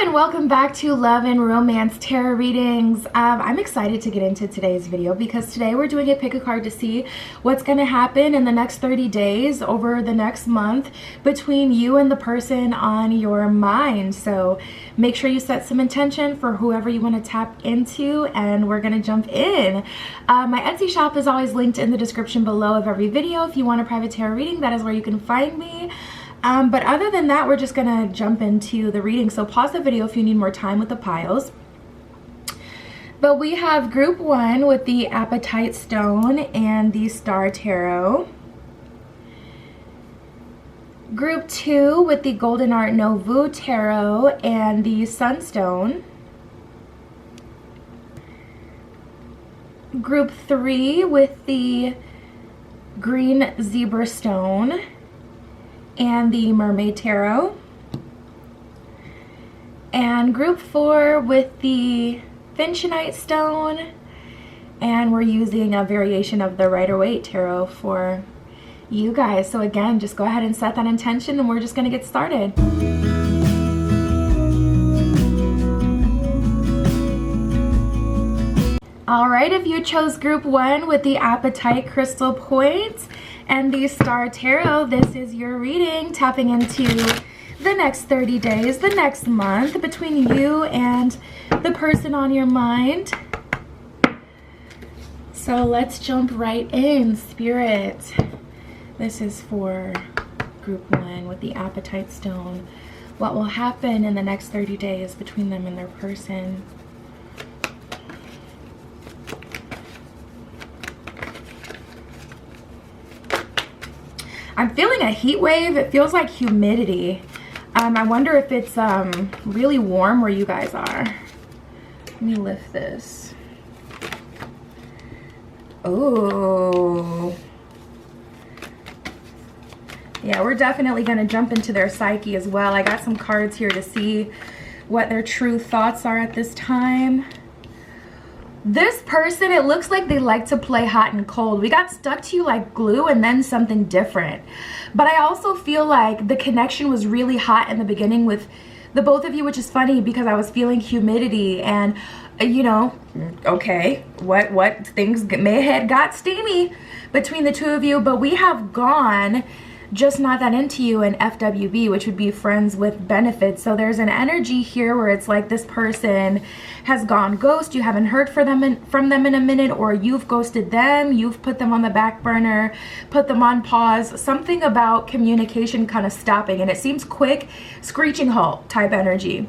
and welcome back to Love and Romance Tarot Readings. I'm excited to get into today's video because today we're doing a pick a card to see what's going to happen in the next 30 days over the next month between you and the person on your mind. So make sure you set some intention for whoever you want to tap into, and we're going to jump in. My Etsy shop is always linked in the description below of every video. If you want a private tarot reading, that is where you can find me. But other than that, we're just gonna jump into the reading. So pause the video if you need more time with the piles. But we have group 1 with the Apatite Stone and the Star Tarot. Group 2 with the Golden Art Nouveau Tarot and the Sunstone. Group 3 with the Green Zebra Stone and the Mermaid Tarot, and group 4 with the Finchonite Stone, and we're using a variation of the Rider-Waite Tarot for you guys. So again, just go ahead and set that intention and we're just going to get started. Alright, if you chose group 1 with the Apatite Crystal Points and the Star Tarot, this is your reading, tapping into the next 30 days, the next month, between you and the person on your mind. So let's jump right in, Spirit. This is for group 1 with the Apatite Stone. What will happen in the next 30 days between them and their person? I'm feeling a heat wave. It feels like humidity. I wonder if it's really warm where you guys are. Let me lift this. Oh. Yeah, we're definitely going to jump into their psyche as well. I got some cards here to see what their true thoughts are at this time. This person, it looks like they like to play hot and cold. We got stuck to you like glue and then something different. But I also feel like the connection was really hot in the beginning with the both of you, which is funny because I was feeling humidity and, you know, okay, what things may have got steamy between the two of you, but we have gone just not that into you in FWB, which would be friends with benefits. So there's an energy here where it's like this person has gone ghost. You haven't heard from them in a minute, or you've ghosted them. You've put them on the back burner, put them on pause. Something about communication kind of stopping, and it seems quick, screeching halt type energy.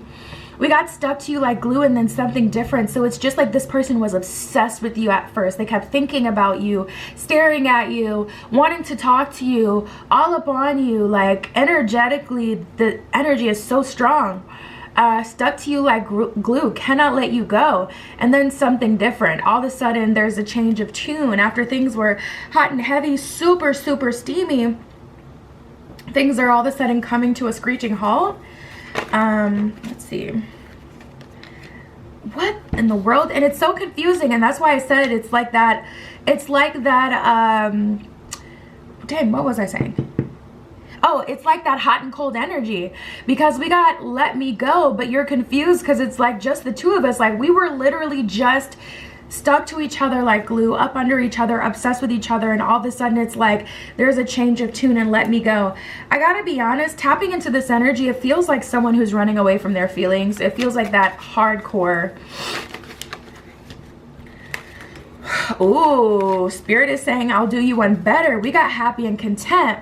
We got stuck to you like glue and then something different. So it's just like this person was obsessed with you at first. They kept thinking about you, staring at you, wanting to talk to you, all up on you. Like energetically, the energy is so strong. Stuck to you like glue, cannot let you go. And then something different. All of a sudden, there's a change of tune. After things were hot and heavy, super, super steamy, things are all of a sudden coming to a screeching halt. Let's see. What in the world? And it's so confusing, and that's why I said it's like that, dang, what was I saying? Oh, it's like that hot and cold energy, because we got let me go, but you're confused because it's like just the two of us. Like we were literally just stuck to each other like glue, up under each other, obsessed with each other, and all of a sudden it's like there's a change of tune and let me go. I gotta be honest, tapping into this energy, it feels like someone who's running away from their feelings. It feels like that hardcore. Ooh, Spirit is saying I'll do you one better. We got happy and content.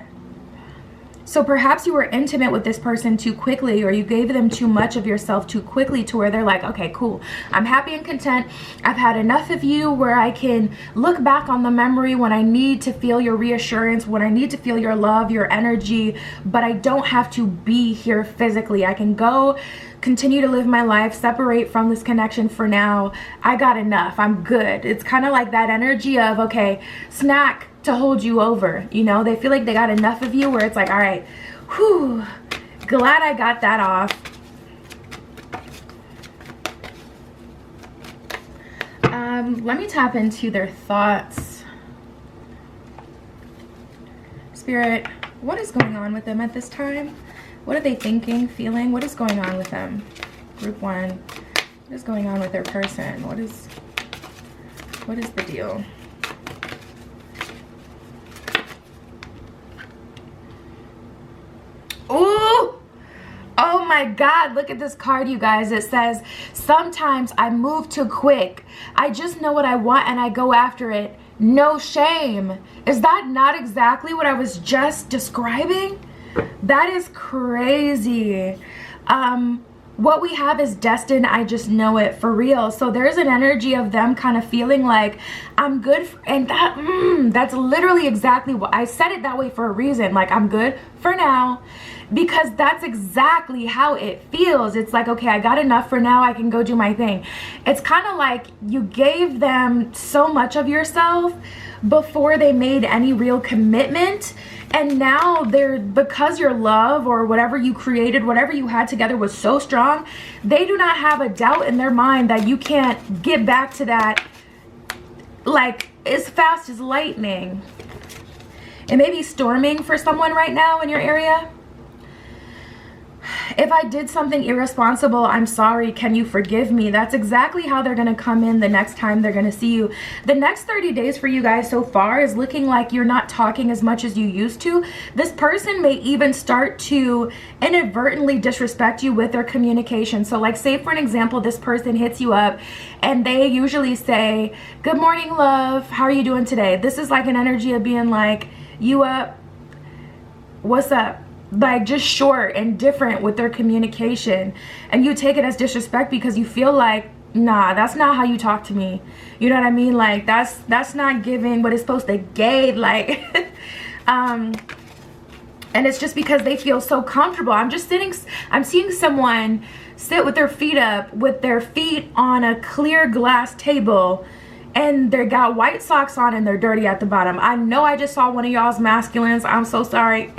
So perhaps you were intimate with this person too quickly, or you gave them too much of yourself too quickly to where they're like, okay, cool, I'm happy and content. I've had enough of you, where I can look back on the memory when I need to feel your reassurance, when I need to feel your love, your energy, but I don't have to be here physically. I can go continue to live my life, separate from this connection for now. I got enough. I'm good. It's kind of like that energy of, okay, snack to hold you over. You know, they feel like they got enough of you, where it's like, all right, whew, glad I got that off. Let me tap into their thoughts. Spirit, what is going on with them at this time? What are they thinking, feeling? What is going on with them? Group 1. What is going on with their person? What is the deal? Ooh! Oh my God, look at this card, you guys. It says, sometimes I move too quick. I just know what I want and I go after it. No shame. Is that not exactly what I was just describing? That is crazy. What we have is destined. I just know it, for real. So there's an energy of them kind of feeling like I'm good. And that's literally exactly what I said it that way for a reason. Like, I'm good for now, because that's exactly how it feels. It's like, okay, I got enough for now. I can go do my thing. It's kind of like you gave them so much of yourself before they made any real commitment. And now because your love or whatever you created, whatever you had together was so strong, they do not have a doubt in their mind that you can't get back to that like as fast as lightning. It may be storming for someone right now in your area. If I did something irresponsible, I'm sorry. Can you forgive me? That's exactly how they're going to come in the next time they're going to see you. The next 30 days for you guys so far is looking like you're not talking as much as you used to. This person may even start to inadvertently disrespect you with their communication. So like, say for an example, this person hits you up and they usually say, good morning, love. How are you doing today? This is like an energy of being like, you up? What's up? Like, just short and different with their communication, and you take it as disrespect because you feel like, nah, that's not how you talk to me. You know what I mean? Like, that's not giving what it's supposed to give. Like and it's just because they feel so comfortable. I'm seeing someone sit with their feet up, with their feet on a clear glass table, and they got white socks on and they're dirty at the bottom. I know I just saw one of y'all's masculines. I'm so sorry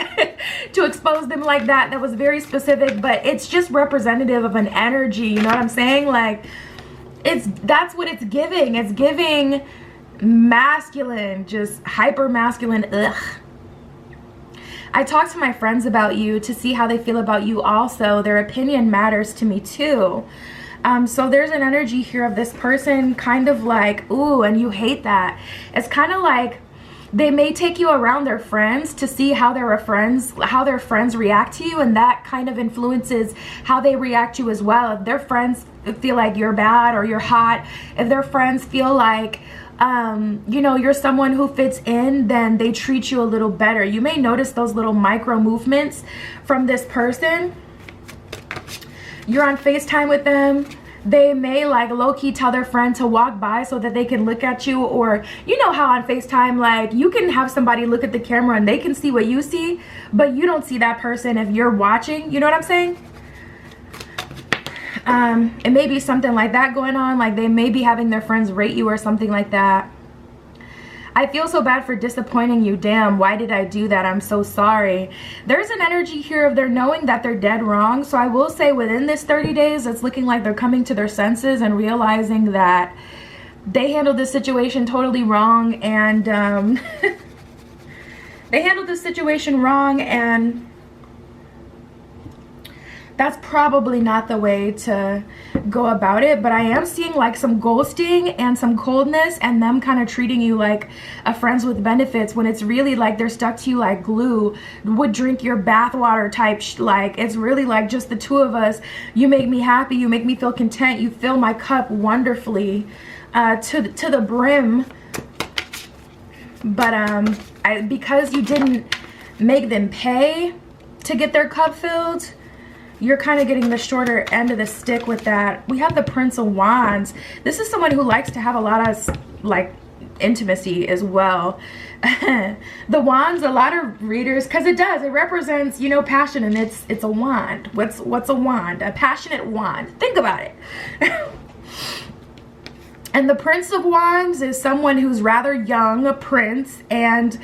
to expose them like that. That was very specific, but it's just representative of an energy. You know what I'm saying? Like, that's what it's giving. It's giving masculine, just hyper masculine. Ugh. I talk to my friends about you to see how they feel about you also. Their opinion matters to me too. So there's an energy here of this person kind of like, ooh, and you hate that. It's kind of like they may take you around their friends to see how their friends react to you, and that kind of influences how they react to you as well. If their friends feel like you're bad or you're hot, if their friends feel like you know, you're someone who fits in, then they treat you a little better. You may notice those little micro movements from this person. You're on FaceTime with them. They may like low-key tell their friend to walk by so that they can look at you. Or you know how on FaceTime, like, you can have somebody look at the camera and they can see what you see, but you don't see that person if you're watching. You know what I'm saying? It may be something like that going on. Like, they may be having their friends rate you or something like that. I feel so bad for disappointing you. Damn, why did I do that? I'm so sorry. There's an energy here of they're knowing that they're dead wrong. So I will say within this 30 days, it's looking like they're coming to their senses and realizing that they handled this situation totally wrong. And they handled this situation wrong, and that's probably not the way to go about it. But I am seeing like some ghosting and some coldness, and them kind of treating you like a friends with benefits, when it's really like they're stuck to you like glue, would drink your bathwater type like it's really like just the two of us. You make me happy, you make me feel content, you fill my cup wonderfully to the brim. But because you didn't make them pay to get their cup filled, you're kind of getting the shorter end of the stick with that. We have the Prince of Wands. This is someone who likes to have a lot of like intimacy as well. The wands, a lot of readers, because it represents, you know, passion, and it's a wand. What's a wand? A passionate wand. Think about it. And the Prince of Wands is someone who's rather young, a prince, and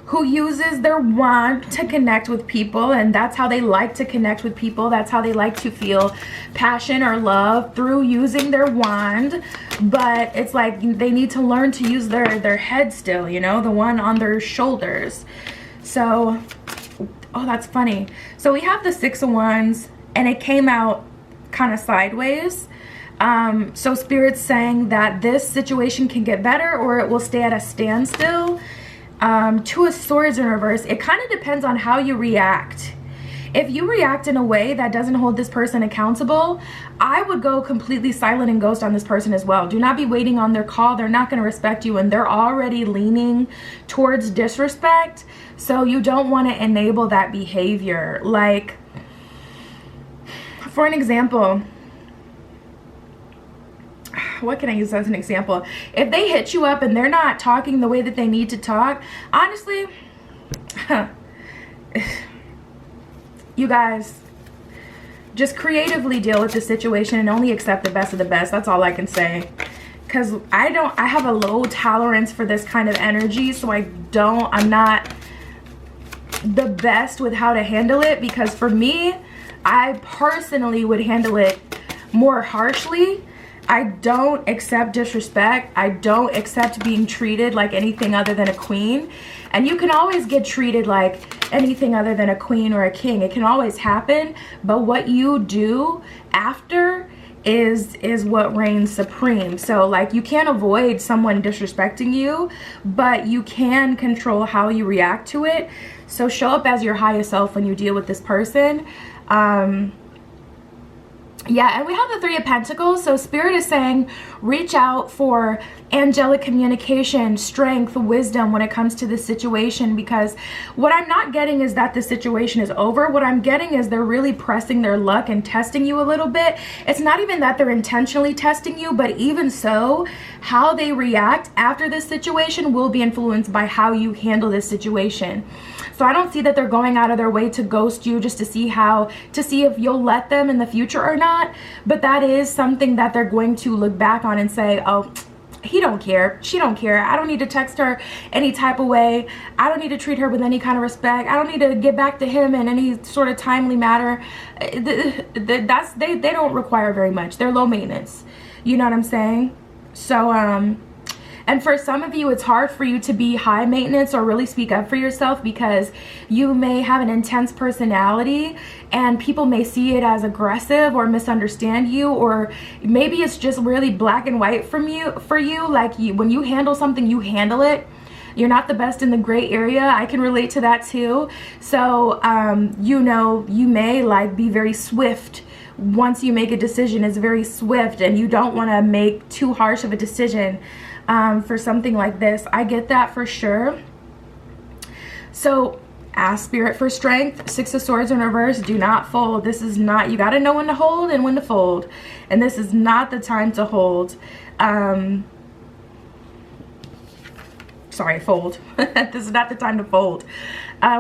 who uses their wand to connect with people, and that's how they like to connect with people. That's how they like to feel passion or love, through using their wand. But it's like they need to learn to use their head still, you know, the one on their shoulders. So, oh, that's funny. So we have the Six of Wands, and it came out kind of sideways. So Spirit's saying that this situation can get better or it will stay at a standstill. Two of Swords in reverse, it kind of depends on how you react. If you react in a way that doesn't hold this person accountable, I would go completely silent and ghost on this person as well. Do not be waiting on their call. They're not going to respect you, and they're already leaning towards disrespect. So you don't want to enable that behavior. Like, for an example, what can I use as an example? If they hit you up and they're not talking the way that they need to talk, honestly, you guys just creatively deal with the situation and only accept the best of the best. That's all I can say. Because I have a low tolerance for this kind of energy, so I'm not the best with how to handle it, because for me, I personally would handle it more harshly. I don't accept disrespect. I don't accept being treated like anything other than a queen. And you can always get treated like anything other than a queen or a king. It can always happen. But what you do after is what reigns supreme. So like, you can't avoid someone disrespecting you, but you can control how you react to it. So show up as your highest self when you deal with this person. Yeah, and we have the Three of Pentacles. So Spirit is saying reach out for angelic communication, strength, wisdom when it comes to this situation, because what I'm not getting is that the situation is over. What I'm getting is they're really pressing their luck and testing you a little bit. It's not even that they're intentionally testing you, but even so, how they react after this situation will be influenced by how you handle this situation. So I don't see that they're going out of their way to ghost you just to see if you'll let them in the future or not. But that is something that they're going to look back on and say, oh, he don't care, she don't care, I don't need to text her any type of way, I don't need to treat her with any kind of respect, I don't need to get back to him in any sort of timely manner. They don't require very much. They're low maintenance, you know what I'm saying? So and for some of you, it's hard for you to be high maintenance or really speak up for yourself, because you may have an intense personality and people may see it as aggressive or misunderstand you, or maybe it's just really black and white for you. Like, when you handle something, you handle it. You're not the best in the gray area. I can relate to that too. So, you know, you may like be very swift. Once you make a decision, it's very swift, and you don't want to make too harsh of a decision for something like this. I get that for sure. So ask Spirit for strength. Six of Swords in reverse. Do not fold. This is not, you got to know when to hold and when to fold, and this is not the time to hold. Sorry, fold. This is not the time to fold.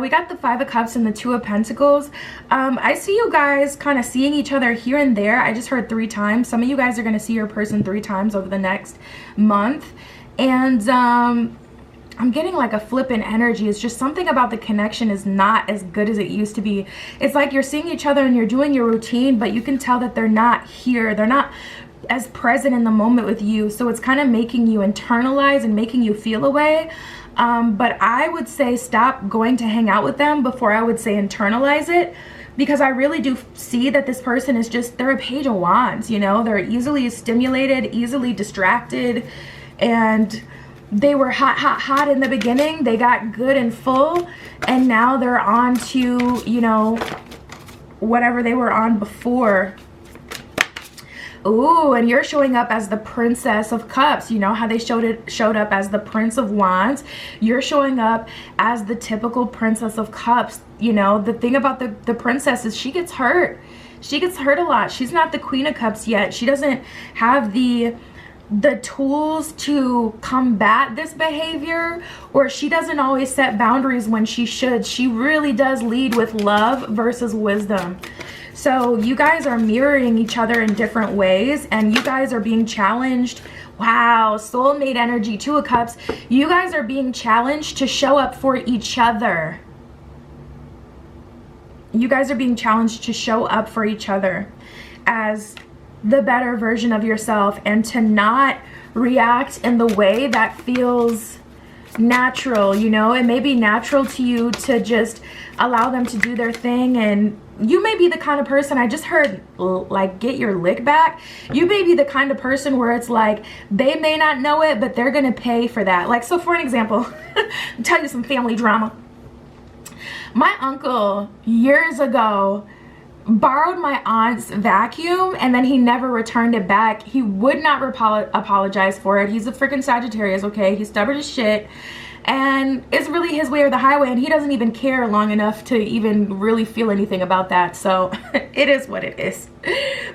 We got the Five of Cups and the Two of Pentacles. I see you guys kind of seeing each other here and there. I just heard 3 times. Some of you guys are going to see your person 3 times over the next month. And I'm getting like a flip in energy. It's just something about the connection is not as good as it used to be. It's like you're seeing each other and you're doing your routine, but you can tell that they're not here. They're not as present in the moment with you. So it's kind of making you internalize and making you feel away. But I would say stop going to hang out with them before I would say internalize it, because I really do see that this person is just, they're a Page of Wands, you know, they're easily stimulated, easily distracted, and they were hot in the beginning. They got good and full, and now they're on to, you know, whatever they were on before. Ooh, and you're showing up as the Princess of Cups. You know how they showed up as the Prince of Wands. You're showing up as the typical Princess of Cups. You know, the thing about the princess is she gets hurt. She gets hurt a lot. She's not the Queen of Cups yet. She doesn't have the tools to combat this behavior, or she doesn't always set boundaries when she should. She really does lead with love versus wisdom. So you guys are mirroring each other in different ways, and you guys are being challenged. Wow, soulmate energy, Two of Cups. You guys are being challenged to show up for each other. You guys are being challenged to show up for each other as the better version of yourself, and to not react in the way that feels natural, you know. It may be natural to you to just allow them to do their thing, and you may be the kind of person, I just heard like get your lick back. You may be the kind of person where it's like they may not know it, but they're gonna pay for that. Like, so for an example, I'll tell you some family drama. My uncle years ago borrowed my aunt's vacuum, and then he never returned it back. He would not apologize for it. He's a freaking Sagittarius, okay? He's stubborn as shit, and it's really his way or the highway, and he doesn't even care long enough to even really feel anything about that. So it is what it is.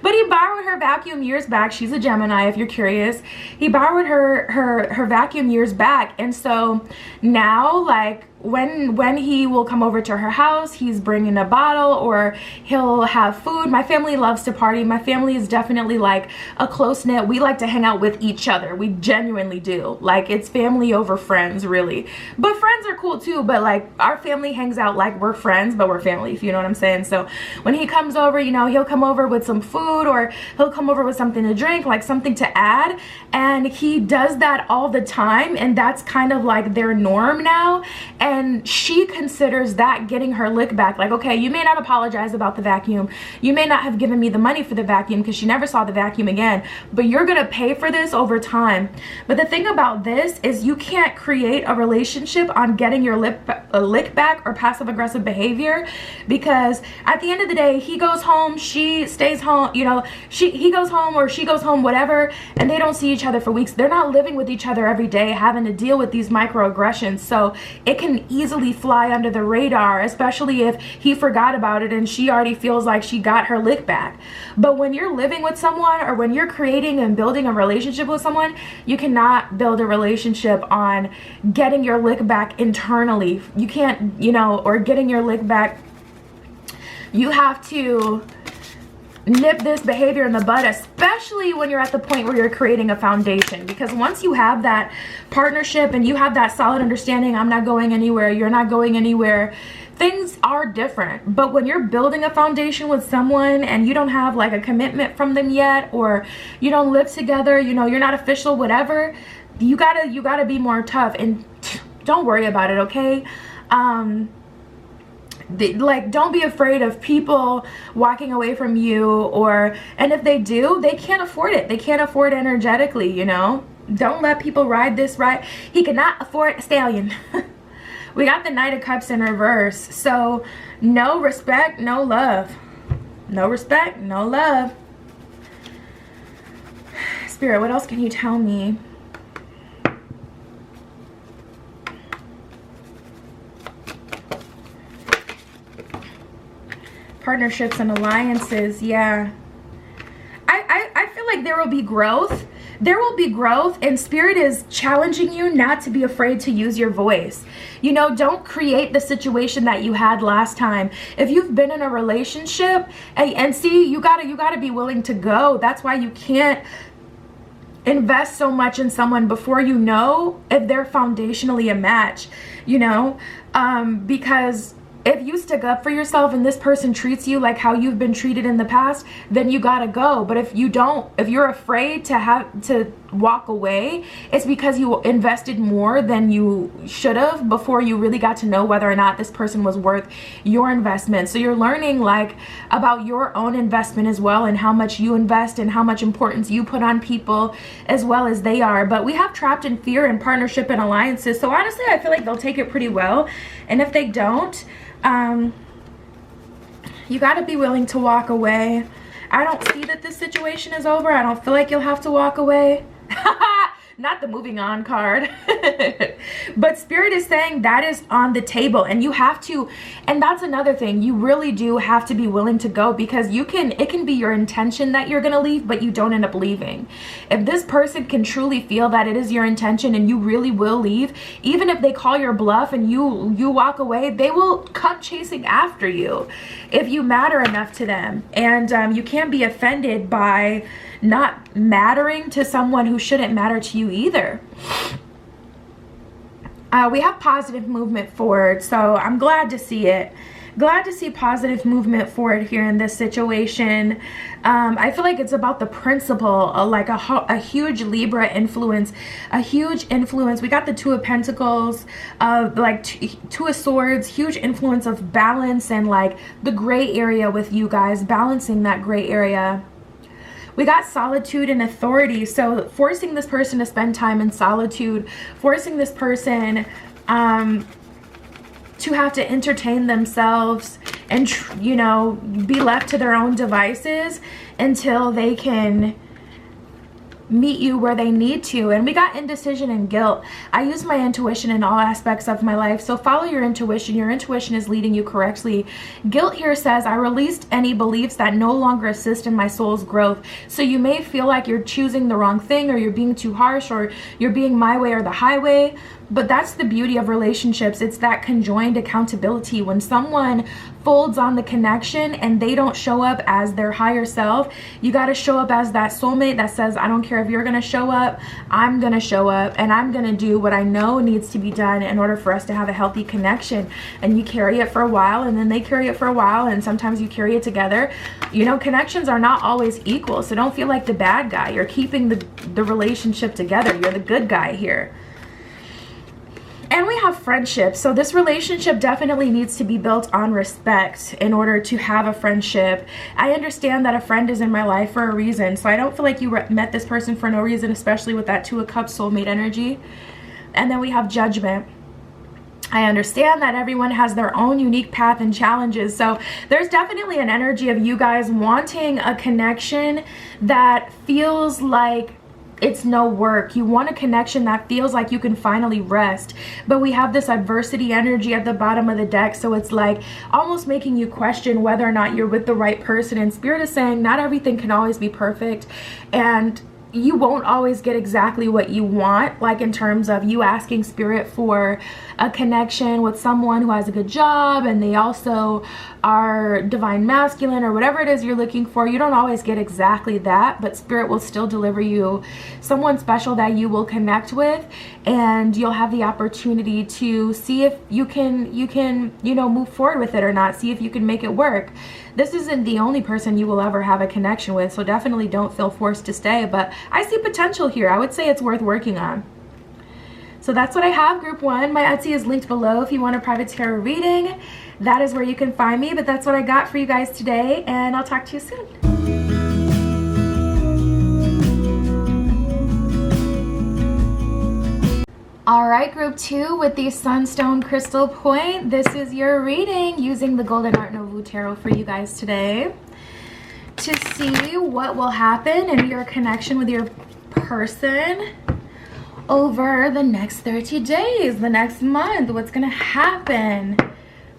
But he borrowed her vacuum years back. She's a Gemini, if you're curious. He borrowed her vacuum years back, and so now, like, when he will come over to her house, he's bringing a bottle or he'll have food. My family loves to party. My family is definitely like a close-knit. We like to hang out with each other. We genuinely do. Like, it's family over friends, really. But friends are cool too, but like our family hangs out like we're friends, but we're family, if you know what I'm saying. So when he comes over, you know, he'll come over with some food, or he'll come over with something to drink, like something to add, and he does that all the time, and that's kind of like their norm now. And she considers that getting her lick back. Like, okay, you may not apologize about the vacuum, you may not have given me the money for the vacuum, because she never saw the vacuum again, but you're gonna pay for this over time. But the thing about this is you can't create a relationship on getting your lick back or passive aggressive behavior, because at the end of the day, he goes home, she stays home, you know, he goes home or she goes home, whatever, and they don't see each other for weeks. They're not living with each other every day, having to deal with these microaggressions. So it can easily fly under the radar, especially if he forgot about it and she already feels like she got her lick back. But when you're living with someone, or when you're creating and building a relationship with someone, you cannot build a relationship on getting your lick back internally. You can't, you know, or getting your lick back. You have to nip this behavior in the bud, especially when you're at the point where you're creating a foundation. Because once you have that partnership and you have that solid understanding, I'm not going anywhere, you're not going anywhere, things are different. But when you're building a foundation with someone and you don't have like a commitment from them yet, or you don't live together, you know, you're not official, whatever, you gotta be more tough, and don't worry about it, okay? Like, don't be afraid of people walking away from you, and if they do, they can't afford it. They can't afford it energetically, you know? Don't let people ride this ride. He cannot afford a stallion. We got the Knight of Cups in reverse. So no respect, no love. No respect, no love. Spirit, what else can you tell me? Partnerships and alliances, yeah. I feel like there will be growth. There will be growth, and Spirit is challenging you not to be afraid to use your voice. You know, don't create the situation that you had last time. If you've been in a relationship, and see, you gotta be willing to go. That's why you can't invest so much in someone before you know if they're foundationally a match, you know, because if you stick up for yourself and this person treats you like how you've been treated in the past, then you gotta go. But if you don't, if you're afraid to walk away, it's because you invested more than you should have before you really got to know whether or not this person was worth your investment. So you're learning like about your own investment as well, and how much you invest and how much importance you put on people as well as they are. But we have trapped in fear and partnership and alliances. So honestly, I feel like they'll take it pretty well. And if they don't, you got to be willing to walk away. I don't see that this situation is over. I don't feel like you'll have to walk away. Not the moving on card. But Spirit is saying that is on the table, and you have to, and that's another thing, you really do have to be willing to go, because it can be your intention that you're gonna leave, but you don't end up leaving. If this person can truly feel that it is your intention and you really will leave, even if they call your bluff and you walk away, they will come chasing after you if you matter enough to them. And you can't be offended by not mattering to someone who shouldn't matter to you either. We have positive movement forward, so I'm glad to see it. glad to see positive movement forward here in this situation. I feel like it's about the principle, like a huge Libra influence, a huge influence. We got the Two of Pentacles, like Two of Swords, huge influence of balance and like the gray area with you guys, balancing that gray area. We got solitude and authority, so forcing this person to spend time in solitude, forcing this person to have to entertain themselves and, you know, be left to their own devices until they can meet you where they need to. And we got indecision and guilt. I use my intuition in all aspects of my life, so follow your intuition. Your intuition is leading you correctly. Guilt here says, I released any beliefs that no longer assist in my soul's growth. So you may feel like you're choosing the wrong thing, or you're being too harsh, or you're being my way or the highway. But that's the beauty of relationships. It's that conjoined accountability. When someone folds on the connection and they don't show up as their higher self, you got to show up as that soulmate that says, I don't care if you're going to show up, I'm going to show up, and I'm going to do what I know needs to be done in order for us to have a healthy connection. And you carry it for a while, and then they carry it for a while, and sometimes you carry it together. You know, connections are not always equal, so don't feel like the bad guy. You're keeping the relationship together. You're the good guy here. And we have friendship. So this relationship definitely needs to be built on respect in order to have a friendship. I understand that a friend is in my life for a reason. So I don't feel like you met this person for no reason, especially with that Two of Cups soulmate energy. And then we have judgment. I understand that everyone has their own unique path and challenges. So there's definitely an energy of you guys wanting a connection that feels like it's no work. You want a connection that feels like you can finally rest. But we have this adversity energy at the bottom of the deck, so it's like almost making you question whether or not you're with the right person. And Spirit is saying not everything can always be perfect, and you won't always get exactly what you want, like in terms of you asking Spirit for a connection with someone who has a good job and they also are divine masculine or whatever it is you're looking for. You don't always get exactly that, but Spirit will still deliver you someone special that you will connect with, and you'll have the opportunity to see if you can you know, move forward with it or not, see if you can make it work. This isn't the only person you will ever have a connection with, so definitely don't feel forced to stay, but I see potential here. I would say it's worth working on. So that's what I have, group one. My Etsy is linked below if you want a private tarot reading. That is where you can find me, but that's what I got for you guys today, and I'll talk to you soon. All right, group two with the Sunstone Crystal Point. This is your reading using the Golden Art Nouveau Tarot for you guys today to see what will happen in your connection with your person over the next 30 days, the next month. What's gonna happen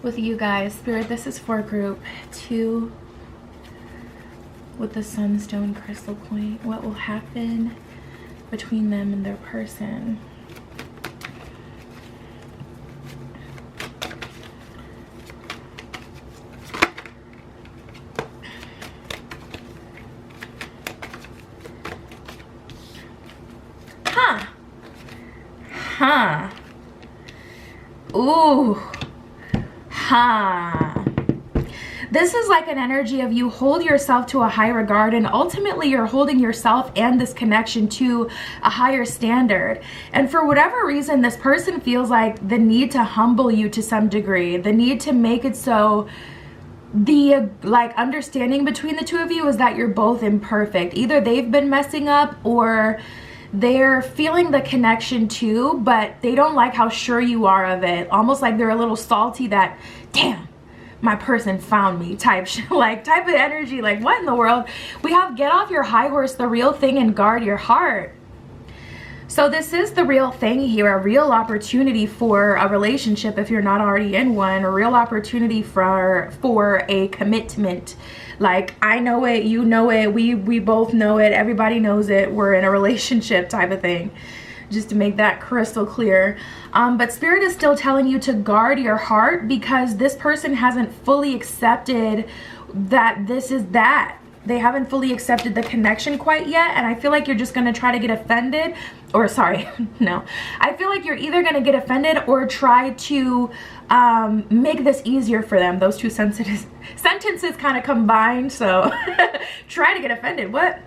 with you guys? Spirit, this is for group two with the Sunstone Crystal Point. What will happen between them and their person? Ooh. This is like an energy of you hold yourself to a high regard, and ultimately you're holding yourself and this connection to a higher standard. And for whatever reason, this person feels like the need to humble you to some degree, the need to make it so the like understanding between the two of you is that you're both imperfect. Either they've been messing up or they're feeling the connection too, but they don't like how sure you are of it. Almost like they're a little salty that, damn, my person found me type type of energy. Like, what in the world? We have get off your high horse, the real thing, and guard your heart. So this is the real thing here, a real opportunity for a relationship if you're not already in one, a real opportunity for a commitment. Like, I know it, you know it, we both know it, everybody knows it, we're in a relationship type of thing, just to make that crystal clear. But Spirit is still telling you to guard your heart, because this person hasn't fully accepted that this is that. They haven't fully accepted the connection quite yet, and I feel like you're just going to try to get offended or sorry, no. I feel like you're either going to get offended or try to make this easier for them. Those two sentences kind of combined, so try to get offended. What?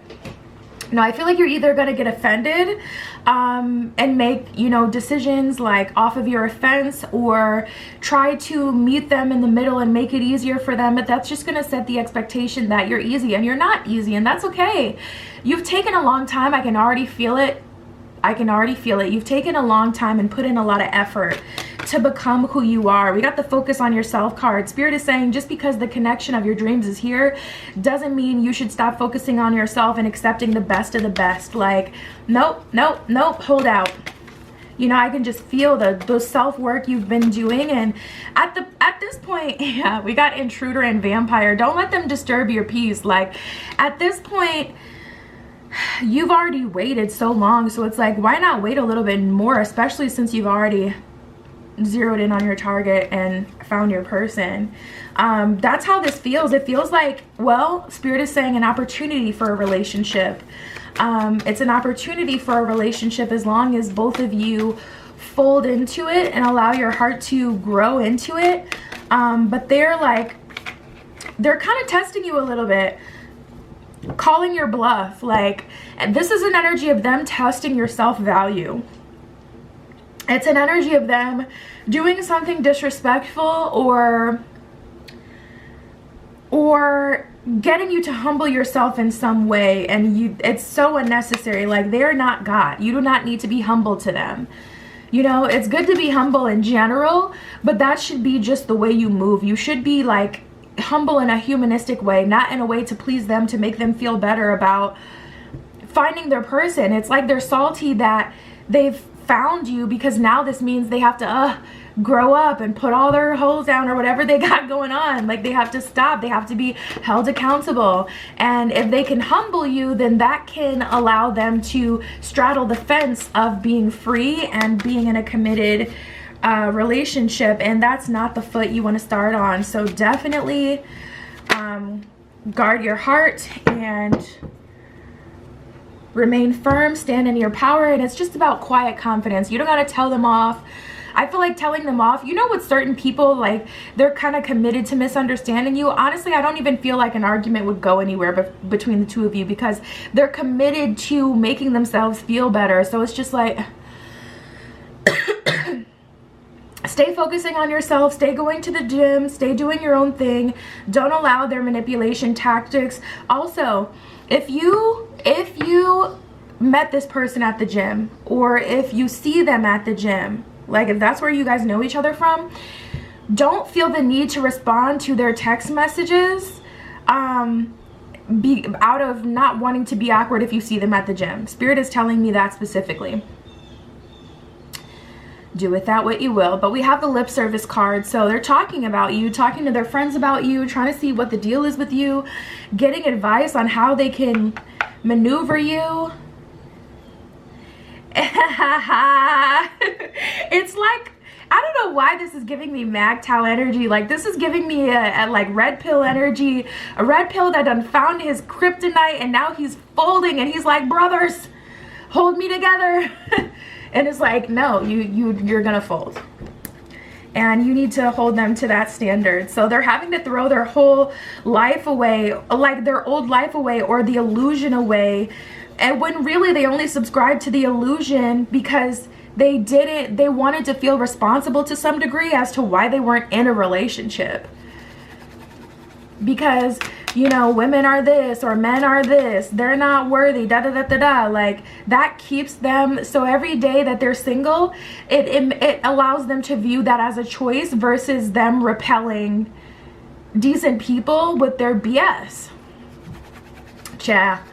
No, I feel like you're either going to get offended and make, you know, decisions like off of your offense, or try to meet them in the middle and make it easier for them. But that's just going to set the expectation that you're easy, and you're not easy, and that's okay. You've taken a long time. I can already feel it. You've taken a long time and put in a lot of effort to become who you are. We got the focus on yourself card. Spirit is saying just because the connection of your dreams is here doesn't mean you should stop focusing on yourself and accepting the best of the best. Like, nope, hold out. You know, I can just feel the self-work you've been doing. And at this point, yeah, we got intruder and vampire. Don't let them disturb your peace. Like, at this point, you've already waited so long, so it's like, why not wait a little bit more, especially since you've already zeroed in on your target and found your person. That's how this feels. It feels like, well, Spirit is saying an opportunity for a relationship. It's an opportunity for a relationship as long as both of you fold into it and allow your heart to grow into it. But they're kind of testing you a little bit, calling your bluff. Like, this is an energy of them testing your self-value. It's an energy of them doing something disrespectful or getting you to humble yourself in some way, and it's so unnecessary. Like, they're not God. You do not need to be humble to them. You know, it's good to be humble in general, but that should be just the way you move. You should be like humble in a humanistic way, not in a way to please them, to make them feel better about finding their person. It's like they're salty that they've found you, because now this means they have to grow up and put all their holes down or whatever they got going on. Like, they have to stop. They have to be held accountable. And if they can humble you, then that can allow them to straddle the fence of being free and being in a committed relationship, and that's not the foot you want to start on. So definitely guard your heart and remain firm, stand in your power. And it's just about quiet confidence. You don't got to tell them off. I feel like telling them off, you know, with certain people, like, they're kind of committed to misunderstanding you. Honestly, I don't even feel like an argument would go anywhere between the two of you, because they're committed to making themselves feel better. So it's just like, stay focusing on yourself, stay going to the gym, stay doing your own thing. Don't allow their manipulation tactics. Also, if you met this person at the gym, or if you see them at the gym, like if that's where you guys know each other from, don't feel the need to respond to their text messages out of not wanting to be awkward if you see them at the gym. Spirit is telling me that specifically. Do with that what you will. But we have the lip service card, so they're talking about you, talking to their friends about you, trying to see what the deal is with you, getting advice on how they can maneuver you. It's like, I don't know why this is giving me MGTOW energy. Like, this is giving me a like red pill energy, a red pill that done found his kryptonite, and now he's folding, and he's like, brothers, hold me together. And it's like, no, you're gonna fold, and you need to hold them to that standard. So they're having to throw their whole life away, like their old life away, or the illusion away, and when really they only subscribed to the illusion because they wanted to feel responsible to some degree as to why they weren't in a relationship. Because, you know, women are this or men are this, they're not worthy, da da da da da. Like, that keeps them, so every day that they're single, it allows them to view that as a choice versus them repelling decent people with their BS. Cha,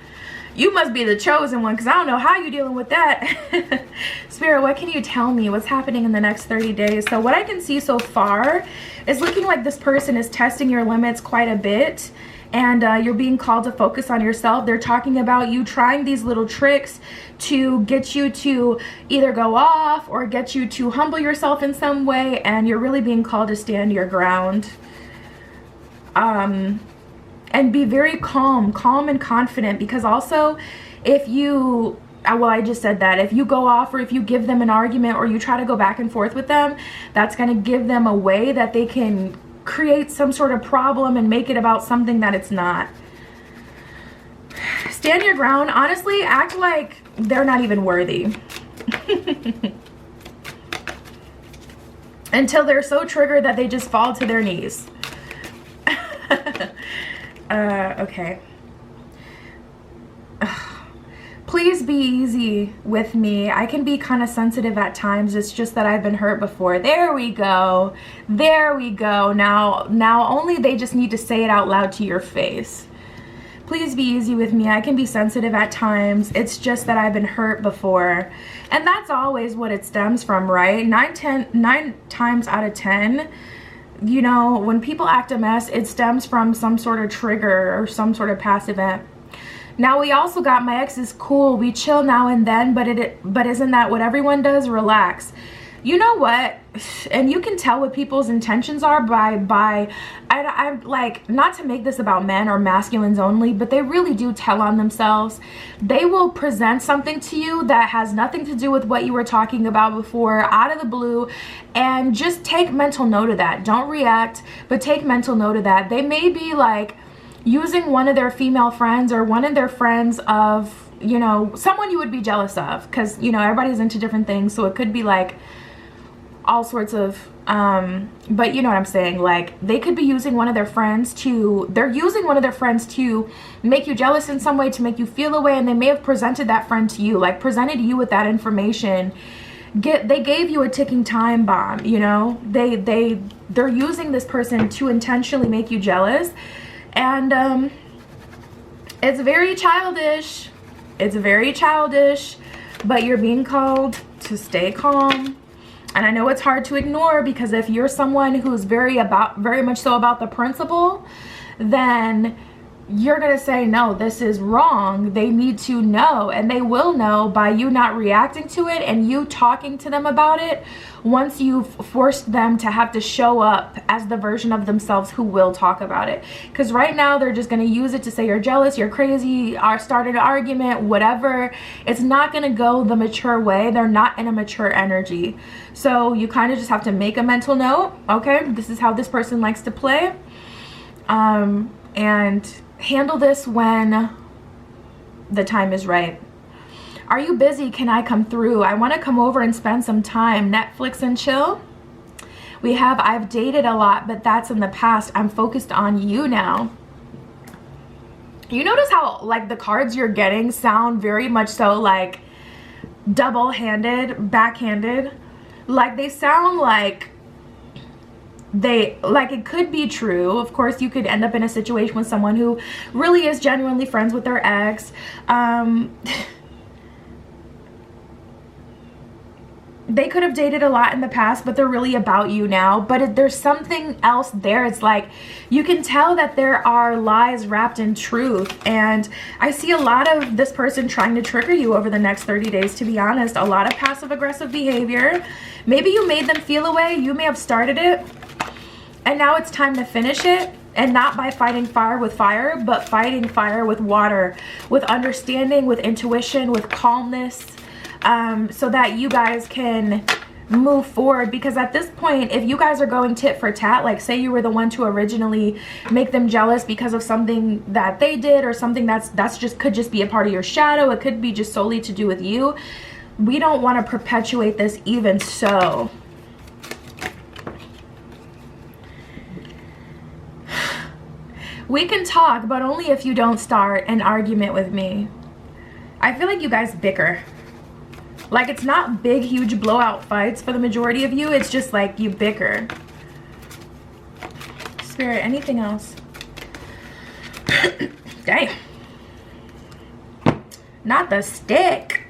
you must be the chosen one, because I don't know how you're dealing with that. Spirit, what can you tell me? What's happening in the next 30 days? So what I can see so far is looking like this person is testing your limits quite a bit, and you're being called to focus on yourself. They're talking about you trying these little tricks to get you to either go off or get you to humble yourself in some way, and you're really being called to stand your ground. And be very calm and confident, because also if you well, I just said that. If you go off or if you give them an argument or you try to go back and forth with them, that's going to give them a way that they can create some sort of problem and make it about something that it's not. Stand your ground. Honestly, act like they're not even worthy. Until they're so triggered that they just fall to their knees. Okay. Please be easy with me. I can be kind of sensitive at times. It's just that I've been hurt before. There we go. There we go. Now only they just need to say it out loud to your face. Please be easy with me. I can be sensitive at times. It's just that I've been hurt before. And that's always what it stems from, right? 9 times out of 10, you know, when people act a mess, it stems from some sort of trigger or some sort of past event. Now we also got my ex is cool. We chill now and then, but isn't that what everyone does? Relax. You know what? And you can tell what people's intentions are by I'm like, not to make this about men or masculines only, but they really do tell on themselves. They will present something to you that has nothing to do with what you were talking about before, out of the blue, and just take mental note of that. Don't react, but take mental note of that. They may be like using one of their female friends or one of their friends of, you know, someone you would be jealous of, because, you know, everybody's into different things, so it could be like all sorts of but you know what I'm saying, like they could be using one of their friends to make you jealous in some way, to make you feel a way, and they may have presented that friend to you, like presented you with that information. They gave you a ticking time bomb, you know. They're using this person to intentionally make you jealous, and it's very childish. It's very childish, but you're being called to stay calm. And I know it's hard to ignore, because if you're someone who's very much so about the principle, then you're gonna say, no, this is wrong. They need to know, and they will know by you not reacting to it and you talking to them about it, once you've forced them to have to show up as the version of themselves who will talk about it. Because right now they're just gonna use it to say you're jealous, you're crazy, or started an argument, whatever. It's not gonna go the mature way. They're not in a mature energy. So you kind of just have to make a mental note. Okay, this is how this person likes to play, and handle this when the time is right. Are you busy? Can I come through? I want to come over and spend some time. Netflix and chill. We have, I've dated a lot, but that's in the past. I'm focused on you now. You notice how like the cards you're getting sound very much so like double-handed, backhanded. Like they sound like it could be true. Of course, you could end up in a situation with someone who really is genuinely friends with their ex. They could have dated a lot in the past, but they're really about you now. But there's something else there. It's like you can tell that there are lies wrapped in truth. And I see a lot of this person trying to trigger you over the next 30 days, to be honest. A lot of passive-aggressive behavior. Maybe you made them feel a way. You may have started it. And now it's time to finish it. And not by fighting fire with fire, but fighting fire with water, with understanding, with intuition, with calmness. So that you guys can move forward. Because at this point, if you guys are going tit for tat, like say you were the one to originally make them jealous because of something that they did, or something could just be a part of your shadow, it could be just solely to do with you. We don't want to perpetuate this even so. We can talk, but only if you don't start an argument with me. I feel like you guys bicker. Like, it's not big, huge blowout fights for the majority of you. It's just like you bicker. Spirit, anything else? Dang. Not the stick.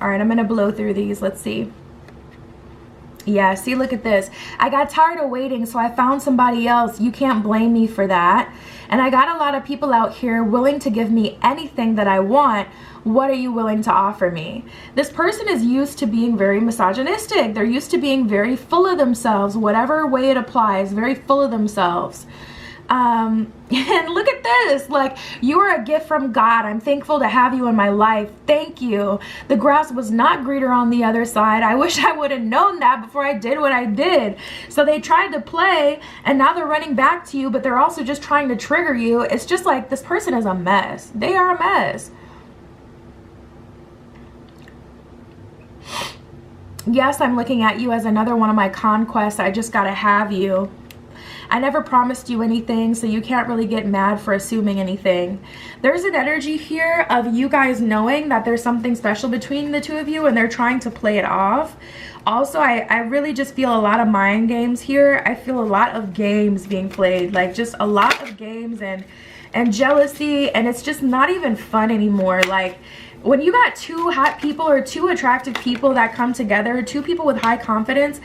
All right, I'm going to blow through these. Let's see. Yeah, see, look at this. I got tired of waiting, so I found somebody else. You can't blame me for that. And I got a lot of people out here willing to give me anything that I want. What are you willing to offer me? This person is used to being very misogynistic. They're used to being very full of themselves, whatever way it applies, very full of themselves. And look at this, like, you are a gift from God. I'm thankful to have you in my life. Thank you. The grass was not greener on the other side. I wish I would have known that before I did what I did. So they tried to play, and now they're running back to you, but they're also just trying to trigger you. It's just like, this person is a mess. They are a mess. Yes, I'm looking at you as another one of my conquests. I just gotta have you. I never promised you anything, so you can't really get mad for assuming anything. There's an energy here of you guys knowing that there's something special between the two of you, and they're trying to play it off. Also, I really just feel a lot of mind games here. I feel a lot of games being played, like just a lot of games and jealousy, and it's just not even fun anymore. Like, when you got two hot people or two attractive people that come together, two people with high confidence,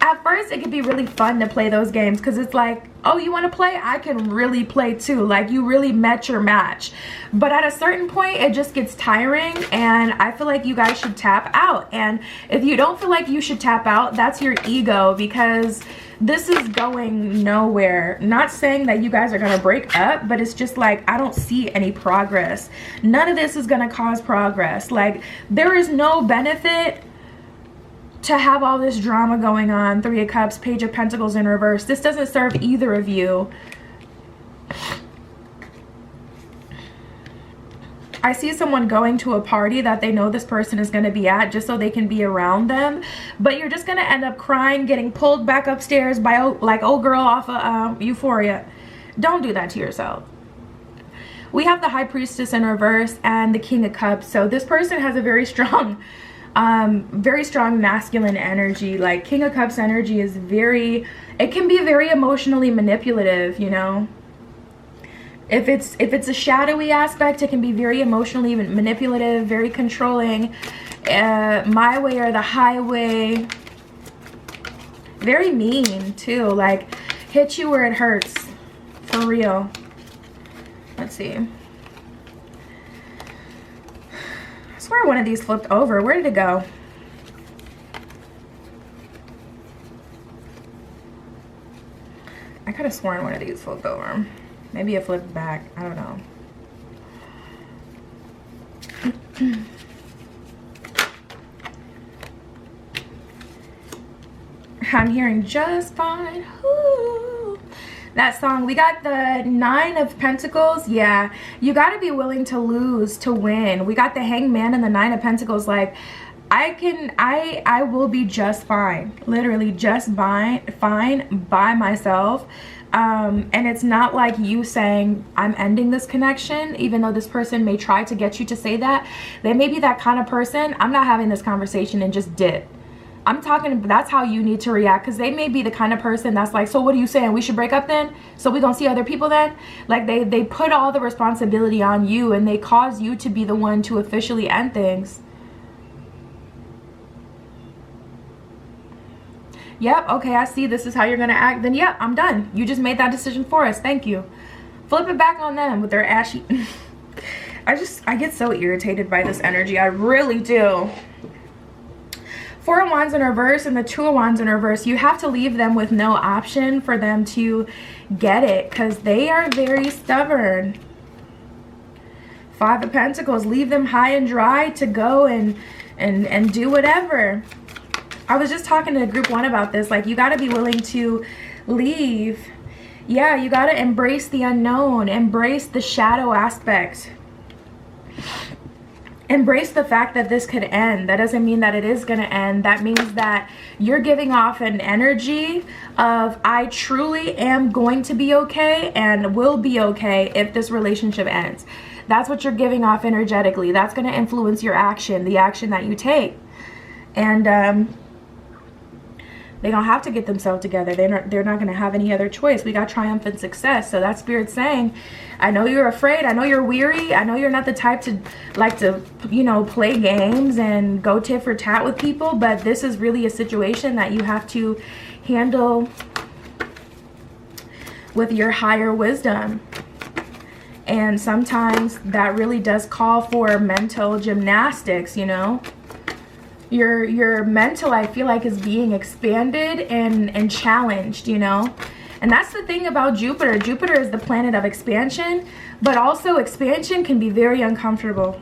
at first it could be really fun to play those games because it's like, oh, you want to play? I can really play too. Like, you really met your match. But at a certain point, it just gets tiring, and I feel like you guys should tap out. And if you don't feel like you should tap out, that's your ego, because this is going nowhere. Not saying that you guys are going to break up, but it's just like, I don't see any progress. None of this is going to cause progress. Like, there is no benefit to have all this drama going on. Three of Cups, Page of Pentacles in reverse. This doesn't serve either of you. I see someone going to a party that they know this person is going to be at just so they can be around them, but you're just going to end up crying, getting pulled back upstairs by like old girl off of Euphoria. Don't do that to yourself. We have the High Priestess in reverse and the King of Cups. So this person has a very strong masculine energy. Like, King of Cups energy is it can be very emotionally manipulative, you know. If it's a shadowy aspect, it can be very emotionally manipulative, very controlling. My way or the highway. Very mean too, like, hit you where it hurts, for real. Let's see. I swear one of these flipped over. Where did it go? I could have sworn one of these flipped over. Maybe it flipped back. I don't know. I'm hearing just fine. Ooh. That song. We got the Nine of Pentacles. Yeah, you got to be willing to lose to win. We got the Hangman and the Nine of Pentacles. Like, I will be just fine. Literally just fine by myself. And it's not like you saying, I'm ending this connection, even though this person may try to get you to say that. They may be that kind of person. I'm not having this conversation and just dip. I'm talking, that's how you need to react, because they may be the kind of person that's like, so what are you saying? We should break up then? So we gonna see other people then? Like, they put all the responsibility on you, and they cause you to be the one to officially end things. Yep, okay, I see this is how you're gonna act. Then yep, I'm done. You just made that decision for us. Thank you. Flip it back on them with their ashy. I get so irritated by this energy. I really do. Four of Wands in reverse and the Two of Wands in reverse. You have to leave them with no option for them to get it, because they are very stubborn. Five of Pentacles. Leave them high and dry to go and do whatever. I was just talking to group one about this. Like, you got to be willing to leave. Yeah, you got to embrace the unknown. Embrace the shadow aspect. Embrace the fact that this could end. That doesn't mean that it is going to end. That means that you're giving off an energy of, I truly am going to be okay and will be okay if this relationship ends. That's what you're giving off energetically. That's going to influence your action, the action that you take. And they don't have to get themselves together. They're not going to have any other choice. We got triumphant success. So that's Spirit saying, I know you're afraid. I know you're weary. I know you're not the type to like to, you know, play games and go tit for tat with people. But this is really a situation that you have to handle with your higher wisdom. And sometimes that really does call for mental gymnastics, you know. Your mental, I feel like, is being expanded and challenged, you know. And that's the thing about Jupiter. Jupiter is the planet of expansion, but also expansion can be very uncomfortable.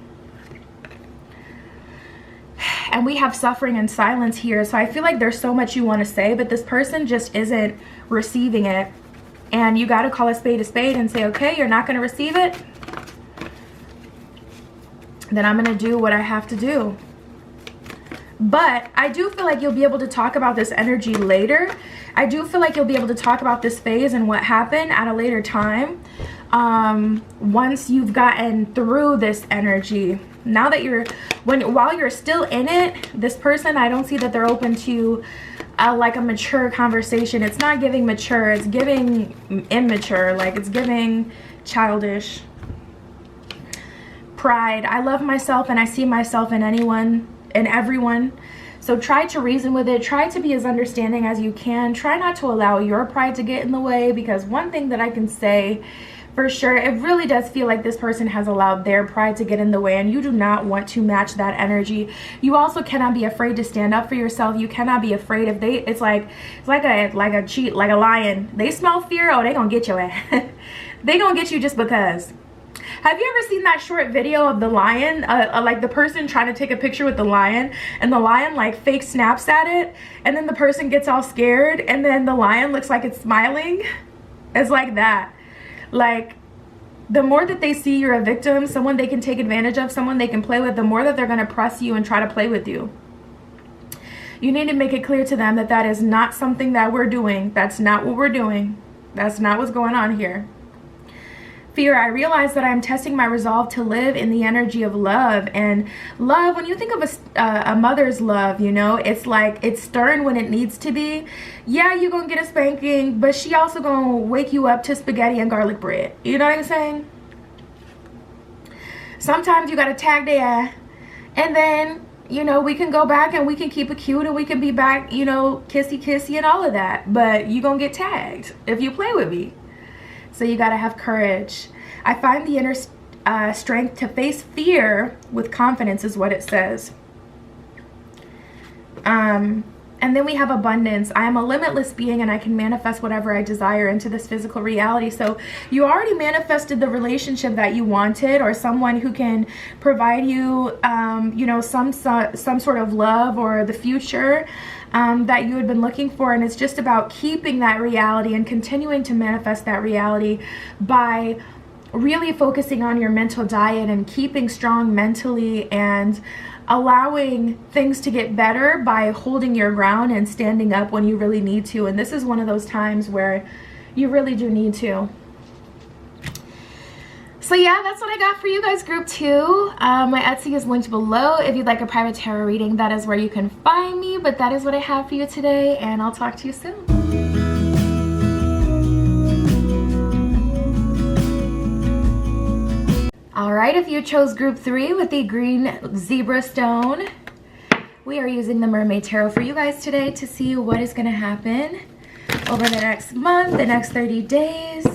And we have suffering and silence here. So I feel like there's so much you want to say, but this person just isn't receiving it. And you got to call a spade and say, okay, you're not going to receive it. Then I'm going to do what I have to do. But I do feel like you'll be able to talk about this energy later. I do feel like you'll be able to talk about this phase and what happened at a later time. Once you've gotten through this energy. Now that while you're still in it, this person, I don't see that they're open to like a mature conversation. It's not giving mature, it's giving immature, like it's giving childish. Pride. I love myself and I see myself in anyone and everyone. So try to reason with it. Try to be as understanding as you can. Try not to allow your pride to get in the way, because one thing that I can say for sure, it really does feel like this person has allowed their pride to get in the way, and you do not want to match that energy. You also cannot be afraid to stand up for yourself. You cannot be afraid if they, it's like a lion. They smell fear, oh, they gonna get your ass. They gonna get you just because. Have you ever seen that short video of the lion, like the person trying to take a picture with the lion, and the lion like fake snaps at it, and then the person gets all scared, and then the lion looks like it's smiling? It's like that. Like, the more that they see you're a victim, someone they can take advantage of, someone they can play with, the more that they're going to press you and try to play with you. You need to make it clear to them that that is not something that we're doing. That's not what we're doing. That's not what's going on here. Fear, I realize that I'm testing my resolve to live in the energy of love. And love, when you think of a mother's love, you know, it's like, it's stern when it needs to be. Yeah, you're going to get a spanking, but she also going to wake you up to spaghetti and garlic bread. You know what I'm saying? Sometimes you got to tag their ass. And then, you know, we can go back and we can keep it cute and we can be back, you know, kissy and all of that. But you're going to get tagged if you play with me. So you got to have courage. I find the inner strength to face fear with confidence is what it says. And then we have abundance. I am a limitless being and I can manifest whatever I desire into this physical reality. So you already manifested the relationship that you wanted, or someone who can provide you, you know, some sort of love or the future that you had been looking for. And it's just about keeping that reality and continuing to manifest that reality by really focusing on your mental diet and keeping strong mentally and allowing things to get better by holding your ground and standing up when you really need to. And this is one of those times where you really do need to. So yeah, that's what I got for you guys, group 2. My Etsy is linked below. If you'd like a private tarot reading, that is where you can find me. But that is what I have for you today, and I'll talk to you soon. All right, if you chose group 3 with the green zebra stone, we are using the Mermaid Tarot for you guys today to see what is going to happen over the next month, the next 30 days,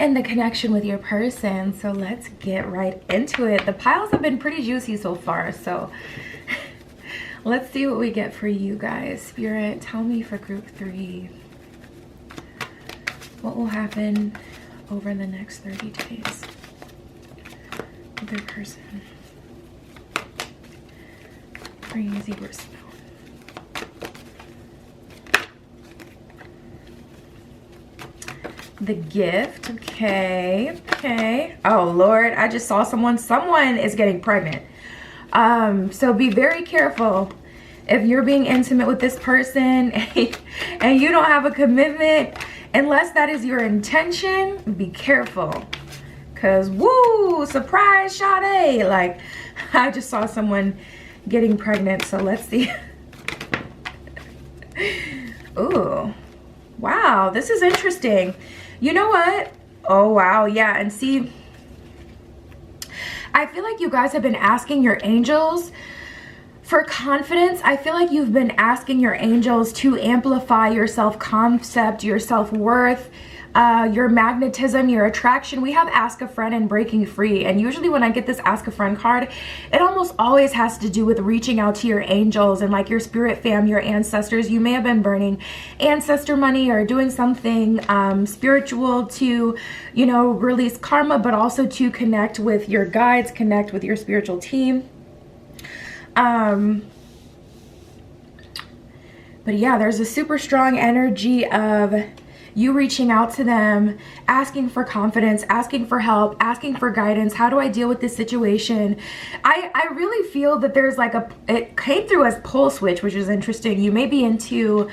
and the connection with your person. So let's get right into it. The piles have been pretty juicy so far, so let's see what we get for you guys. Spirit, tell me for group 3, what will happen over the next 30 days with your person. Green zebra stone. The gift. Okay. Oh Lord, I just saw someone is getting pregnant. So be very careful if you're being intimate with this person and you don't have a commitment, unless that is your intention. Be careful, because woo, surprise Sade. Like, I just saw someone getting pregnant. So let's see. Ooh, wow, this is interesting. You know what? Oh wow, yeah. And see, I feel like you guys have been asking your angels for confidence. I feel like you've been asking your angels to amplify your self-concept, your self-worth, your magnetism, your attraction. We have ask a friend and breaking free. And usually when I get this ask a friend card, it almost always has to do with reaching out to your angels and like your spirit fam, your ancestors. You may have been burning ancestor money or doing something spiritual to, you know, release karma, but also to connect with your guides, connect with your spiritual team. But yeah, there's a super strong energy of you reaching out to them, asking for confidence, asking for help, asking for guidance. How do I deal with this situation? I really feel that there's like it came through as pole switch, which is interesting. You may be into,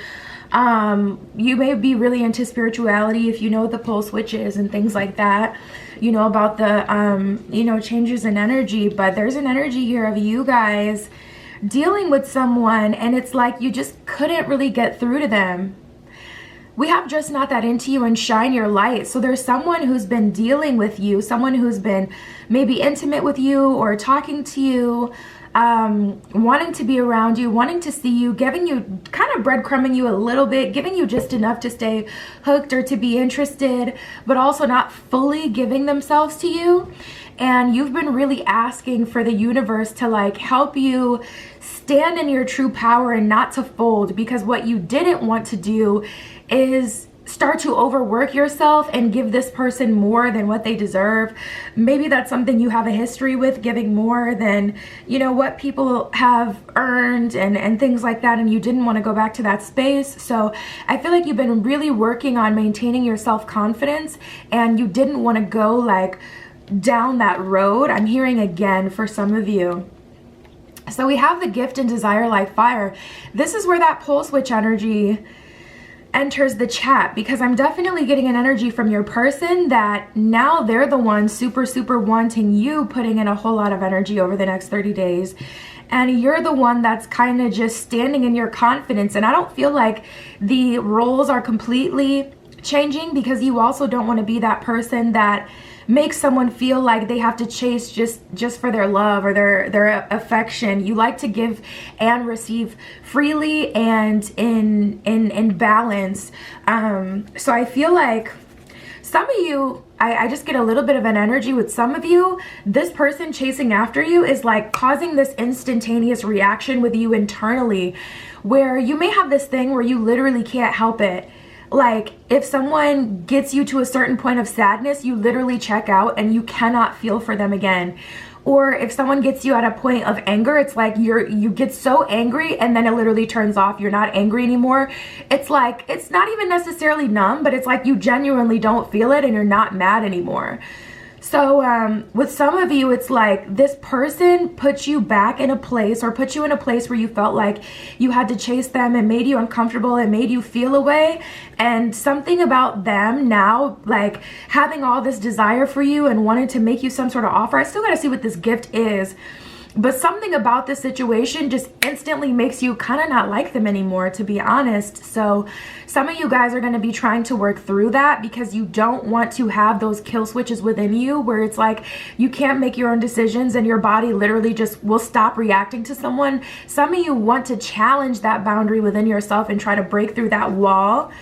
you may be really into spirituality if you know what the pole switch is and things like that. You know about the, you know, changes in energy, but there's an energy here of you guys dealing with someone and it's like you just couldn't really get through to them. We have just not that into you and shine your light. So there's someone who's been dealing with you, someone who's been maybe intimate with you or talking to you, wanting to be around you, wanting to see you, giving you, kind of breadcrumbing you a little bit, giving you just enough to stay hooked or to be interested, but also not fully giving themselves to you. And you've been really asking for the universe to like help you stand in your true power and not to fold, because what you didn't want to do is start to overwork yourself and give this person more than what they deserve. Maybe that's something you have a history with, giving more than, you know, what people have earned and things like that, and you didn't want to go back to that space. So I feel like you've been really working on maintaining your self-confidence and you didn't want to go like down that road. I'm hearing again for some of you. So we have the gift and desire like fire. This is where that pole switch energy enters the chat, because I'm definitely getting an energy from your person that now they're the one super wanting you, putting in a whole lot of energy over the next 30 days. And you're the one that's kind of just standing in your confidence. And I don't feel like the roles are completely changing, because you also don't want to be that person that makes someone feel like they have to chase just for their love or their affection. You like to give and receive freely and in balance. So I feel like some of you, I just get a little bit of an energy with some of you. This person chasing after you is like causing this instantaneous reaction with you internally, where you may have this thing where you literally can't help it. Like if someone gets you to a certain point of sadness, you literally check out and you cannot feel for them again. Or if someone gets you at a point of anger, it's like you get so angry and then it literally turns off. You're not angry anymore. It's like, it's not even necessarily numb, but it's like you genuinely don't feel it and you're not mad anymore. So with some of you, it's like this person put you back in a place, or put you in a place where you felt like you had to chase them and made you uncomfortable and made you feel away. And something about them now, like having all this desire for you and wanting to make you some sort of offer. I still got to see what this gift is. But something about this situation just instantly makes you kind of not like them anymore, to be honest. So some of you guys are going to be trying to work through that, because you don't want to have those kill switches within you where it's like you can't make your own decisions and your body literally just will stop reacting to someone. Some of you want to challenge that boundary within yourself and try to break through that wall.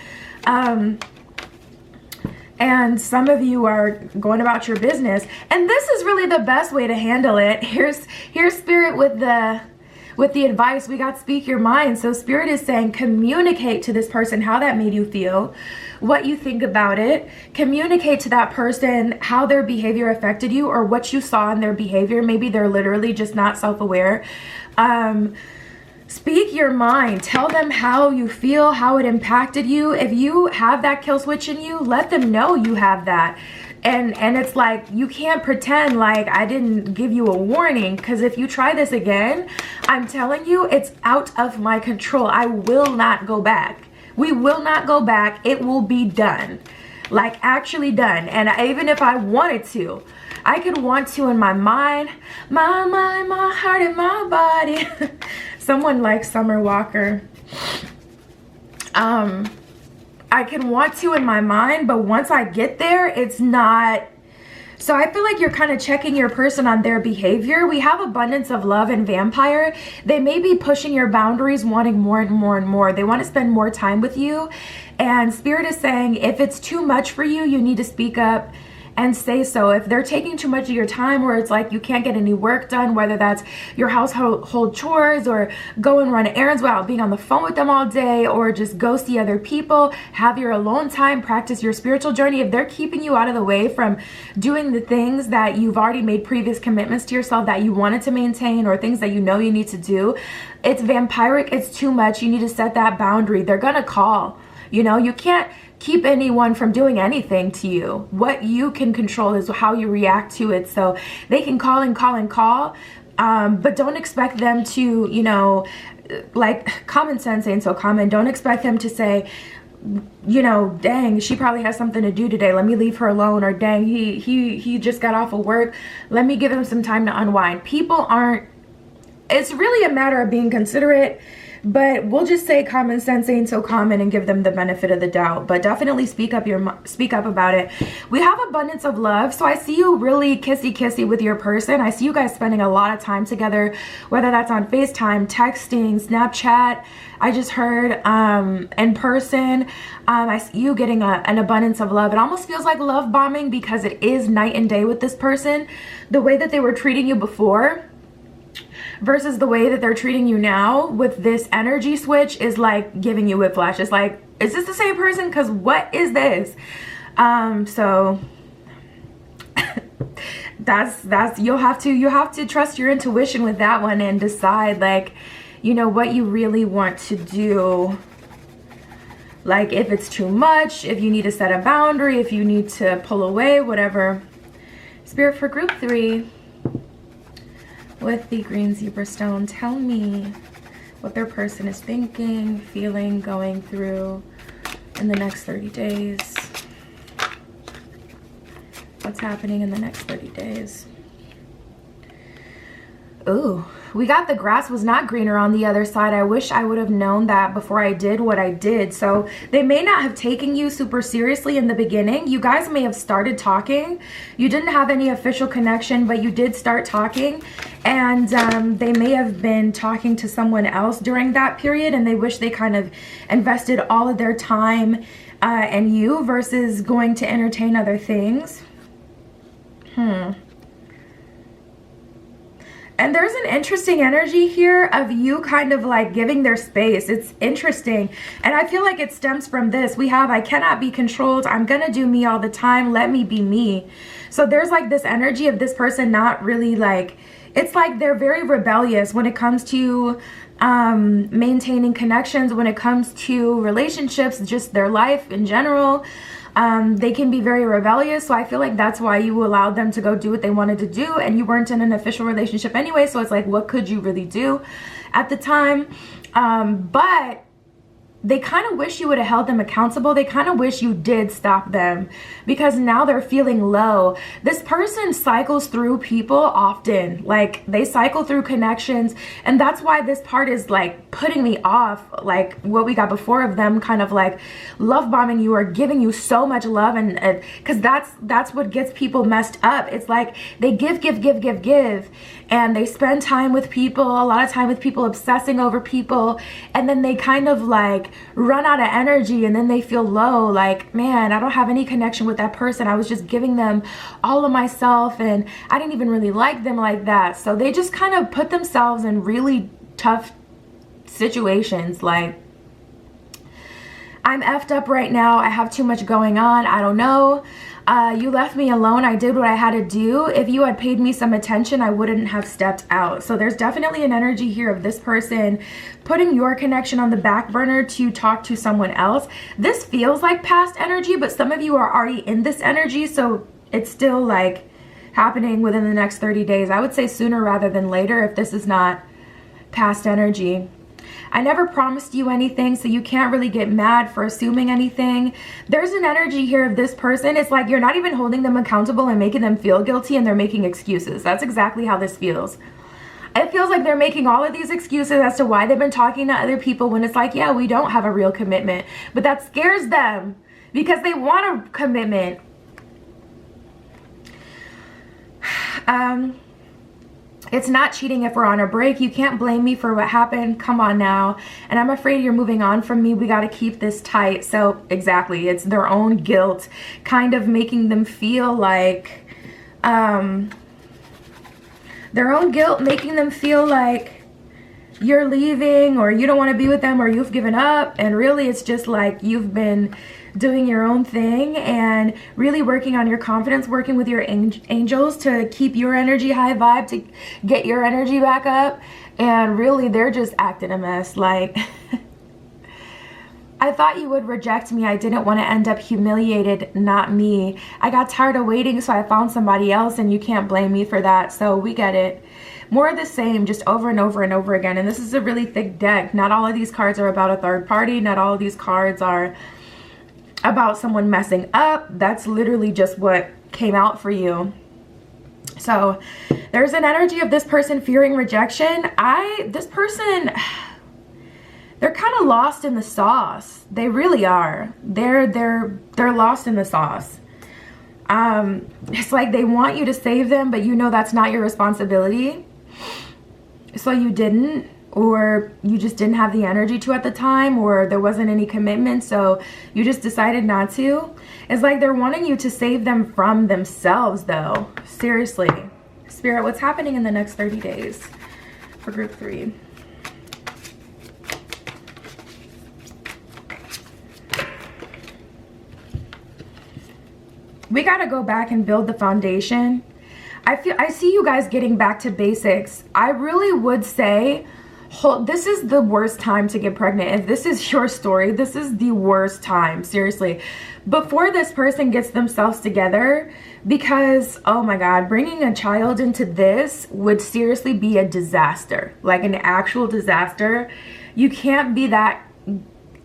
And some of you are going about your business, and this is really the best way to handle it. Here's Spirit with the advice. We got speak your mind. So Spirit is saying communicate to this person how that made you feel, what you think about it. Communicate to that person how their behavior affected you or what you saw in their behavior. Maybe they're literally just not self-aware. Speak your mind. Tell them how you feel, how it impacted you. If you have that kill switch in you, let them know you have that. And it's like, you can't pretend like I didn't give you a warning, because if you try this again, I'm telling you, it's out of my control. I will not go back. We will not go back. It will be done. Like actually done. And even if I wanted to, I could want to in my mind, my mind, my heart, and my body. Someone like Summer Walker. I can want to in my mind, but once I get there, it's not So I feel like you're kind of checking your person on their behavior. We have abundance of love and vampire. They may be pushing your boundaries, wanting more and more and more. They want to spend more time with you. And Spirit is saying, if it's too much for you, you need to speak up and say so. If they're taking too much of your time, where it's like you can't get any work done, whether that's your household chores or go and run errands without being on the phone with them all day, or just go see other people, have your alone time, practice your spiritual journey. If they're keeping you out of the way from doing the things that you've already made previous commitments to yourself that you wanted to maintain, or things that you know you need to do, it's vampiric, it's too much. You need to set that boundary. They're gonna call. You know, you can't keep anyone from doing anything to you. What you can control is how you react to it. So they can call and call and call, but don't expect them to, you know, like common sense ain't so common. Don't expect them to say, you know, dang, she probably has something to do today, let me leave her alone. Or dang, he just got off of work, let me give him some time to unwind. People aren't, it's really a matter of being considerate. But we'll just say common sense ain't so common and give them the benefit of the doubt. But definitely speak up about it. We have abundance of love. So I see you really kissy with your person. I see you guys spending a lot of time together, whether that's on FaceTime, texting, Snapchat. I just heard in person. I see you getting an abundance of love. It almost feels like love bombing because it is night and day with this person. The way that they were treating you before versus the way that they're treating you now with this energy switch is like giving you whiplash. It's like, is this the same person? Because what is this? So that's you have to trust your intuition with that one and decide, like, you know, what you really want to do. Like if it's too much, if you need to set a boundary, if you need to pull away, whatever. Spirit for group 3. With the green zebra stone, tell me what their person is thinking, feeling, going through in the next 30 days. What's happening in the next 30 days? Ooh, we got the grass was not greener on the other side. I wish I would have known that before I did what I did. So they may not have taken you super seriously in the beginning. You guys may have started talking. You didn't have any official connection, but you did start talking. And they may have been talking to someone else during that period, and they wish they kind of invested all of their time in you versus going to entertain other things. And there's an interesting energy here of you kind of like giving their space. It's interesting. And I feel like it stems from this. We have, I cannot be controlled. I'm going to do me all the time. Let me be me. So there's like this energy of this person not really like, it's like they're very rebellious when it comes to maintaining connections, when it comes to relationships, just their life in general. They can be very rebellious, so I feel like that's why you allowed them to go do what they wanted to do, and you weren't in an official relationship anyway, so it's like, what could you really do at the time? But they kind of wish you would have held them accountable. They kind of wish you did stop them because now they're feeling low. This person cycles through people often. Like they cycle through connections, and that's why this part is like putting me off, like what we got before of them kind of like love bombing you or giving you so much love, and because that's what gets people messed up. It's like they give, and they spend time with people, a lot of time with people, obsessing over people, and then they kind of like run out of energy, and then they feel low, like, man, I don't have any connection with that person. I was just giving them all of myself, and I didn't even really like them like that. So they just kind of put themselves in really tough situations, like, I'm effed up right now, I have too much going on, I don't know. You left me alone, I did what I had to do. If you had paid me some attention, I wouldn't have stepped out. So there's definitely an energy here of this person putting your connection on the back burner to talk to someone else. This feels like past energy, but some of you are already in this energy, so it's still like happening within the next 30 days. I would say sooner rather than later if this is not past energy. I never promised you anything, so you can't really get mad for assuming anything. There's an energy here of this person. It's like you're not even holding them accountable and making them feel guilty, and they're making excuses. That's exactly how this feels. It feels like they're making all of these excuses as to why they've been talking to other people when it's like, yeah, we don't have a real commitment. But that scares them because they want a commitment. It's not cheating if we're on a break. You can't blame me for what happened. Come on now. And I'm afraid you're moving on from me. We got to keep this tight. So exactly, it's their own guilt kind of making them feel like, their own guilt making them feel like you're leaving, or you don't want to be with them, or you've given up. And really it's just like you've been doing your own thing and really working on your confidence, working with your angels to keep your energy high vibe, to get your energy back up. And really they're just acting a mess. Like, I thought you would reject me. I didn't want to end up humiliated, not me. I got tired of waiting, so I found somebody else, and you can't blame me for that. So we get it. More of the same, just over and over and over again. And this is a really thick deck. Not all of these cards are about a third party. Not all of these cards are about someone messing up. That's literally just what came out for you. So there's an energy of this person fearing rejection. This person, they're kind of lost in the sauce. They really are. They're lost in the sauce. It's like they want you to save them, but you know that's not your responsibility. So you didn't, or you just didn't have the energy to at the time, or there wasn't any commitment, so you just decided not to. It's like they're wanting you to save them from themselves, though. Seriously. Spirit, what's happening in the next 30 days for group 3? We got to go back and build the foundation. I see you guys getting back to basics. I really would say, this is the worst time to get pregnant. If this is your story, this is the worst time, seriously. Before this person gets themselves together, because, oh my God, bringing a child into this would seriously be a disaster, like an actual disaster. You can't be that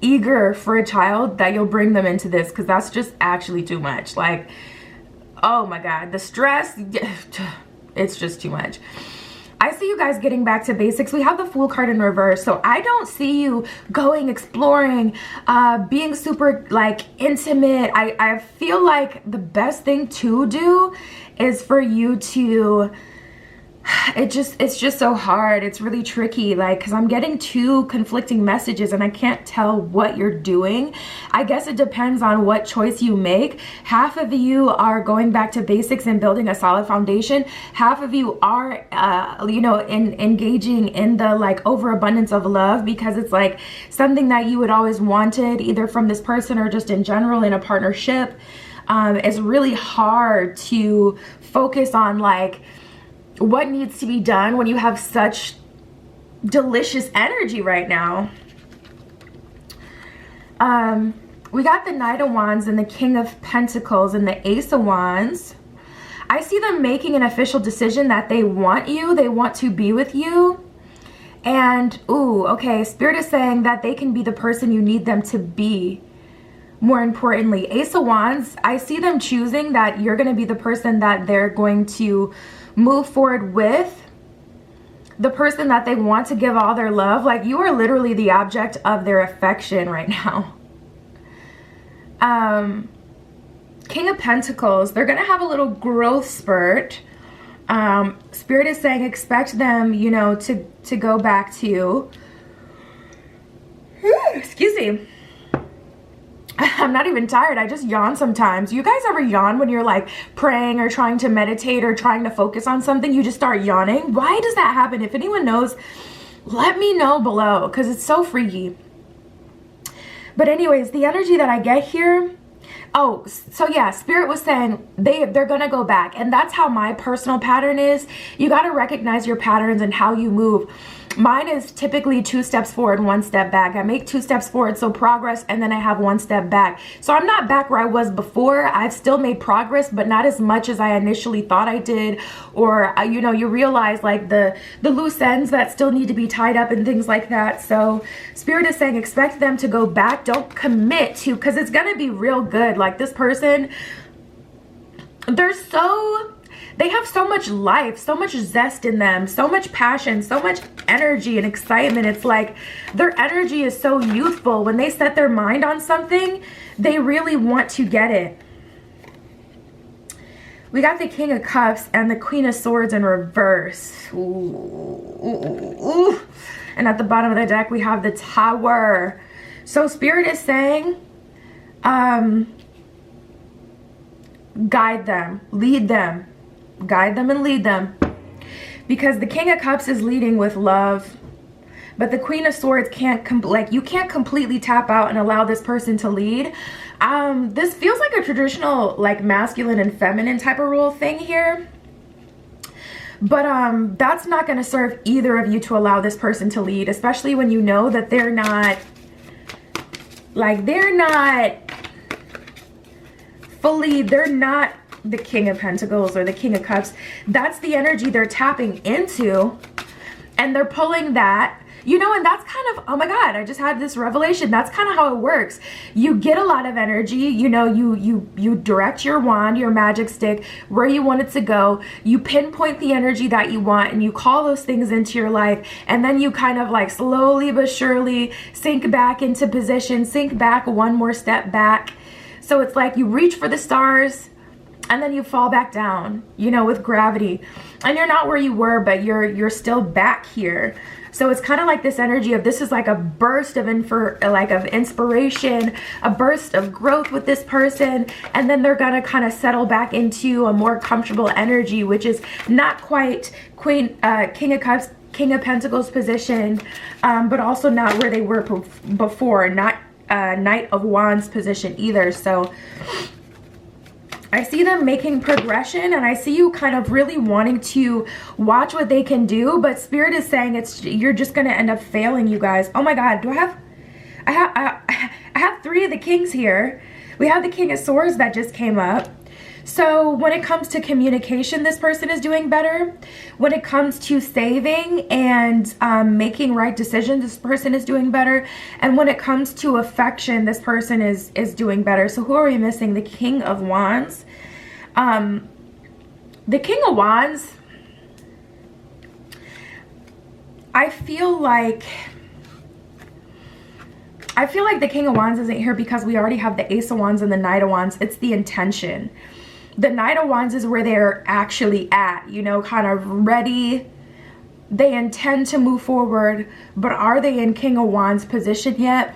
eager for a child that you'll bring them into this, because that's just actually too much. Like, oh my God, the stress, it's just too much. I see you guys getting back to basics. We have the Fool card in reverse, so I don't see you going, exploring, being super like intimate. I feel like the best thing to do is for you to, it's just so hard. It's really tricky, like, because I'm getting 2 conflicting messages and I can't tell what you're doing. I guess it depends on what choice you make. Half of you are going back to basics and building a solid foundation. Half of you are you know, engaging in the like overabundance of love, because it's like something that you had always wanted, either from this person or just in general in a partnership. It's really hard to focus on like what needs to be done when you have such delicious energy right now. We got the Knight of Wands and the King of Pentacles and the Ace of Wands. I see them making an official decision that they want you, they want to be with you. And, ooh, okay, Spirit is saying that they can be the person you need them to be. More importantly, Ace of Wands, I see them choosing that you're going to be the person that they're going to move forward with, the person that they want to give all their love. Like, you are literally the object of their affection right now. King of Pentacles, they're going to have a little growth spurt. Spirit is saying expect them, you know, to go back to, excuse me, I'm not even tired. I just yawn sometimes. You guys ever yawn when you're like praying or trying to meditate or trying to focus on something? You just start yawning. Why does that happen? If anyone knows, let me know below, because it's so freaky. But anyways, the energy that I get here, oh, so yeah, Spirit was saying they're gonna go back, and that's how my personal pattern is. You got to recognize your patterns and how you move. Mine is typically 2 steps forward, 1 step back. I make 2 steps forward, so progress, and then I have 1 step back. So I'm not back where I was before. I've still made progress, but not as much as I initially thought I did. Or, you know, you realize like the loose ends that still need to be tied up and things like that. So Spirit is saying expect them to go back. Don't commit to, because it's going to be real good. Like, this person, they have so much life, so much zest in them, so much passion, so much energy and excitement. It's like their energy is so youthful. When they set their mind on something, they really want to get it. We got the King of Cups and the Queen of Swords in reverse. Ooh, ooh, ooh. And at the bottom of the deck, we have the Tower. So Spirit is saying, guide them, lead them, guide them and lead them. Because the King of Cups is leading with love, but the Queen of Swords can't, you can't completely tap out and allow this person to lead. This feels like a traditional, like, masculine and feminine type of role thing here. But that's not going to serve either of you to allow this person to lead, especially when you know that they're not, like, they're not fully, they're not the King of Pentacles or the King of Cups. That's the energy they're tapping into, and they're pulling that. You know, and that's kind of, oh my God, I just had this revelation. That's kind of how it works. You get a lot of energy, you know, you direct your wand, your magic stick, where you want it to go. You pinpoint the energy that you want, and you call those things into your life. And then you kind of like slowly but surely sink back into position, sink back one more step back. So it's like you reach for the stars, and then you fall back down, you know, with gravity. And you're not where you were, but you're still back here. So it's kind of like this energy of, this is like a burst of inspiration, a burst of growth with this person, and then they're gonna kind of settle back into a more comfortable energy, which is not quite King of Cups, King of Pentacles position, but also not where they were before, not Knight of Wands position either. So I see them making progression, and I see you kind of really wanting to watch what they can do, but Spirit is saying you're just going to end up failing, you guys. Oh my God, I have three of the kings here. We have the King of Swords that just came up. So when it comes to communication, this person is doing better. When it comes to saving and making right decisions, this person is doing better. And when it comes to affection, this person is doing better. So who are we missing? The King of Wands. The King of Wands, I feel like the King of Wands isn't here because we already have the Ace of Wands and the Knight of Wands. It's the intention. The Knight of Wands is where they're actually at, you know, kind of ready. They intend to move forward, but are they in King of Wands position yet?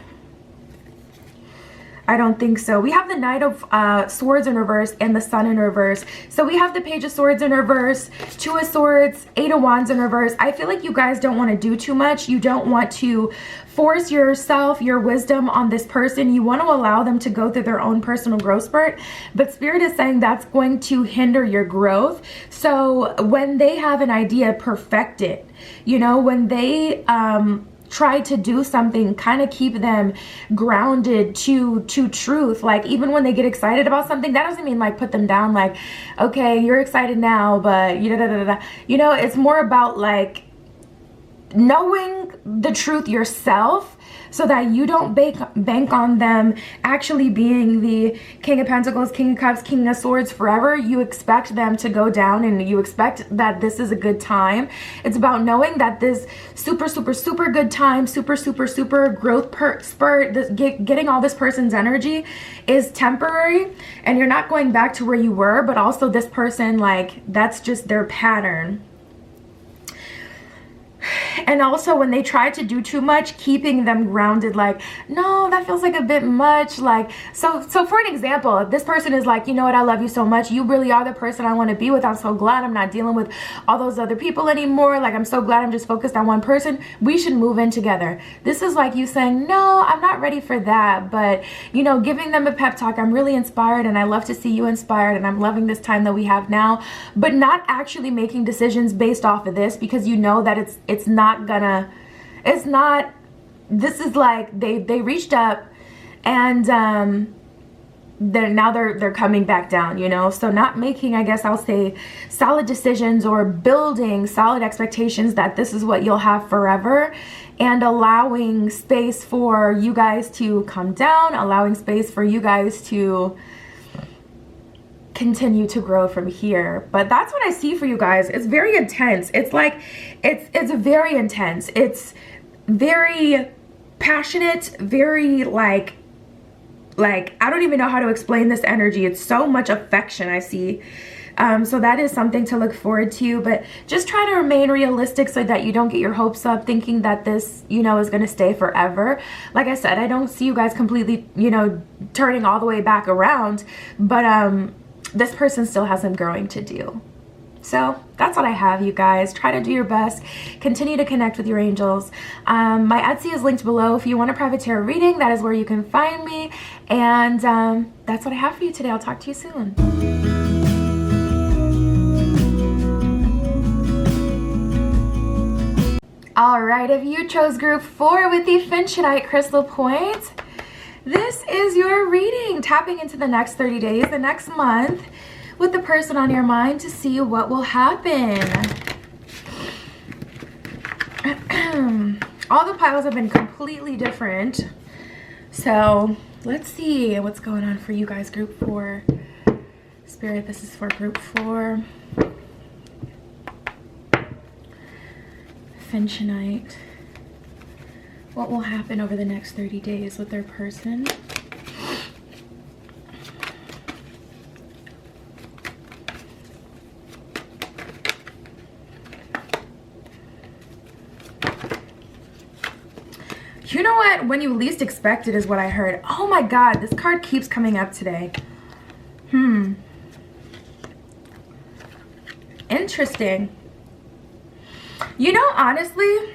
I don't think so. We have the Knight of Swords in reverse and the Sun in reverse. So we have the Page of Swords in reverse, Two of Swords, Eight of Wands in reverse. I feel like you guys don't want to do too much. You don't want to force yourself, your wisdom on this person. You want to allow them to go through their own personal growth spurt. But Spirit is saying that's going to hinder your growth. So when they have an idea, perfect it. You know, when they try to do something, kind of keep them grounded to truth. Like, even when they get excited about something, that doesn't mean like put them down, like, okay, you're excited now, but you know, it's more about like knowing the truth yourself, so that you don't bank on them actually being the King of Pentacles, King of Cups, King of Swords forever. You expect them to go down, and you expect that this is a good time. It's about knowing that this super good time, super growth spurt, this, getting all this person's energy is temporary, and you're not going back to where you were, but also this person, like, that's just their pattern. And also when they try to do too much, keeping them grounded, like, no, that feels like a bit much. Like, so for an example, if this person is like, you know what, I love you so much, you really are the person I want to be with, I'm so glad I'm not dealing with all those other people anymore, like, I'm so glad I'm just focused on one person, we should move in together. This is like you saying, no, I'm not ready for that, but, you know, giving them a pep talk, I'm really inspired, and I love to see you inspired, and I'm loving this time that we have now, but not actually making decisions based off of this, because you know that it's not gonna, it's not, this is like they reached up, and they're coming back down, you know. So not making, I guess I'll say, solid decisions or building solid expectations that this is what you'll have forever, and allowing space for you guys to come down, allowing space for you guys to continue to grow from here. But that's what I see for you guys. It's very intense. It's like, it's very intense. It's very passionate, very like I don't even know how to explain this energy. It's so much affection I see. So that is something to look forward to, but just try to remain realistic so that you don't get your hopes up thinking that this, you know, is going to stay forever. Like I said, I don't see you guys completely, you know, turning all the way back around, but this person still has some growing to do. So that's what I have, you guys. Try to do your best. Continue to connect with your angels. My Etsy is linked below. If you want a private tarot reading, that is where you can find me. And that's what I have for you today. I'll talk to you soon. All right, if you chose group 4 with the Finchonite crystal point, this is your reading. Tapping into the next 30 days, the next month, with the person on your mind to see what will happen. All the piles have been completely different. So let's see what's going on for you guys, group 4. Spirit, this is for group 4. Finchonite. What will happen over the next 30 days with their person? You know what? When you least expect it is what I heard. Oh my God, this card keeps coming up today. Interesting. You know, honestly,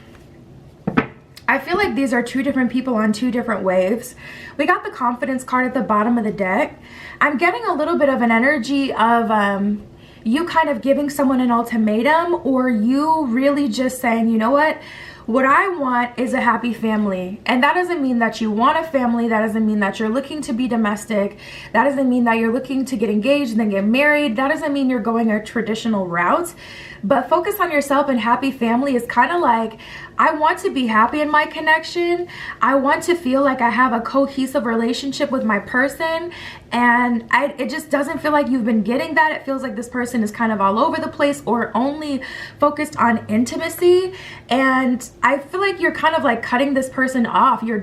I feel like these are two different people on two different waves. We got the confidence card at the bottom of the deck. I'm getting a little bit of an energy of you kind of giving someone an ultimatum, or you really just saying, you know what I want is a happy family. And that doesn't mean that you want a family. That doesn't mean that you're looking to be domestic. That doesn't mean that you're looking to get engaged and then get married. That doesn't mean you're going a traditional route. But focus on yourself, and happy family is kind of like, I want to be happy in my connection. I want to feel like I have a cohesive relationship with my person. And it just doesn't feel like you've been getting that. It feels like this person is kind of all over the place or only focused on intimacy. And I feel like you're kind of like cutting this person off. You're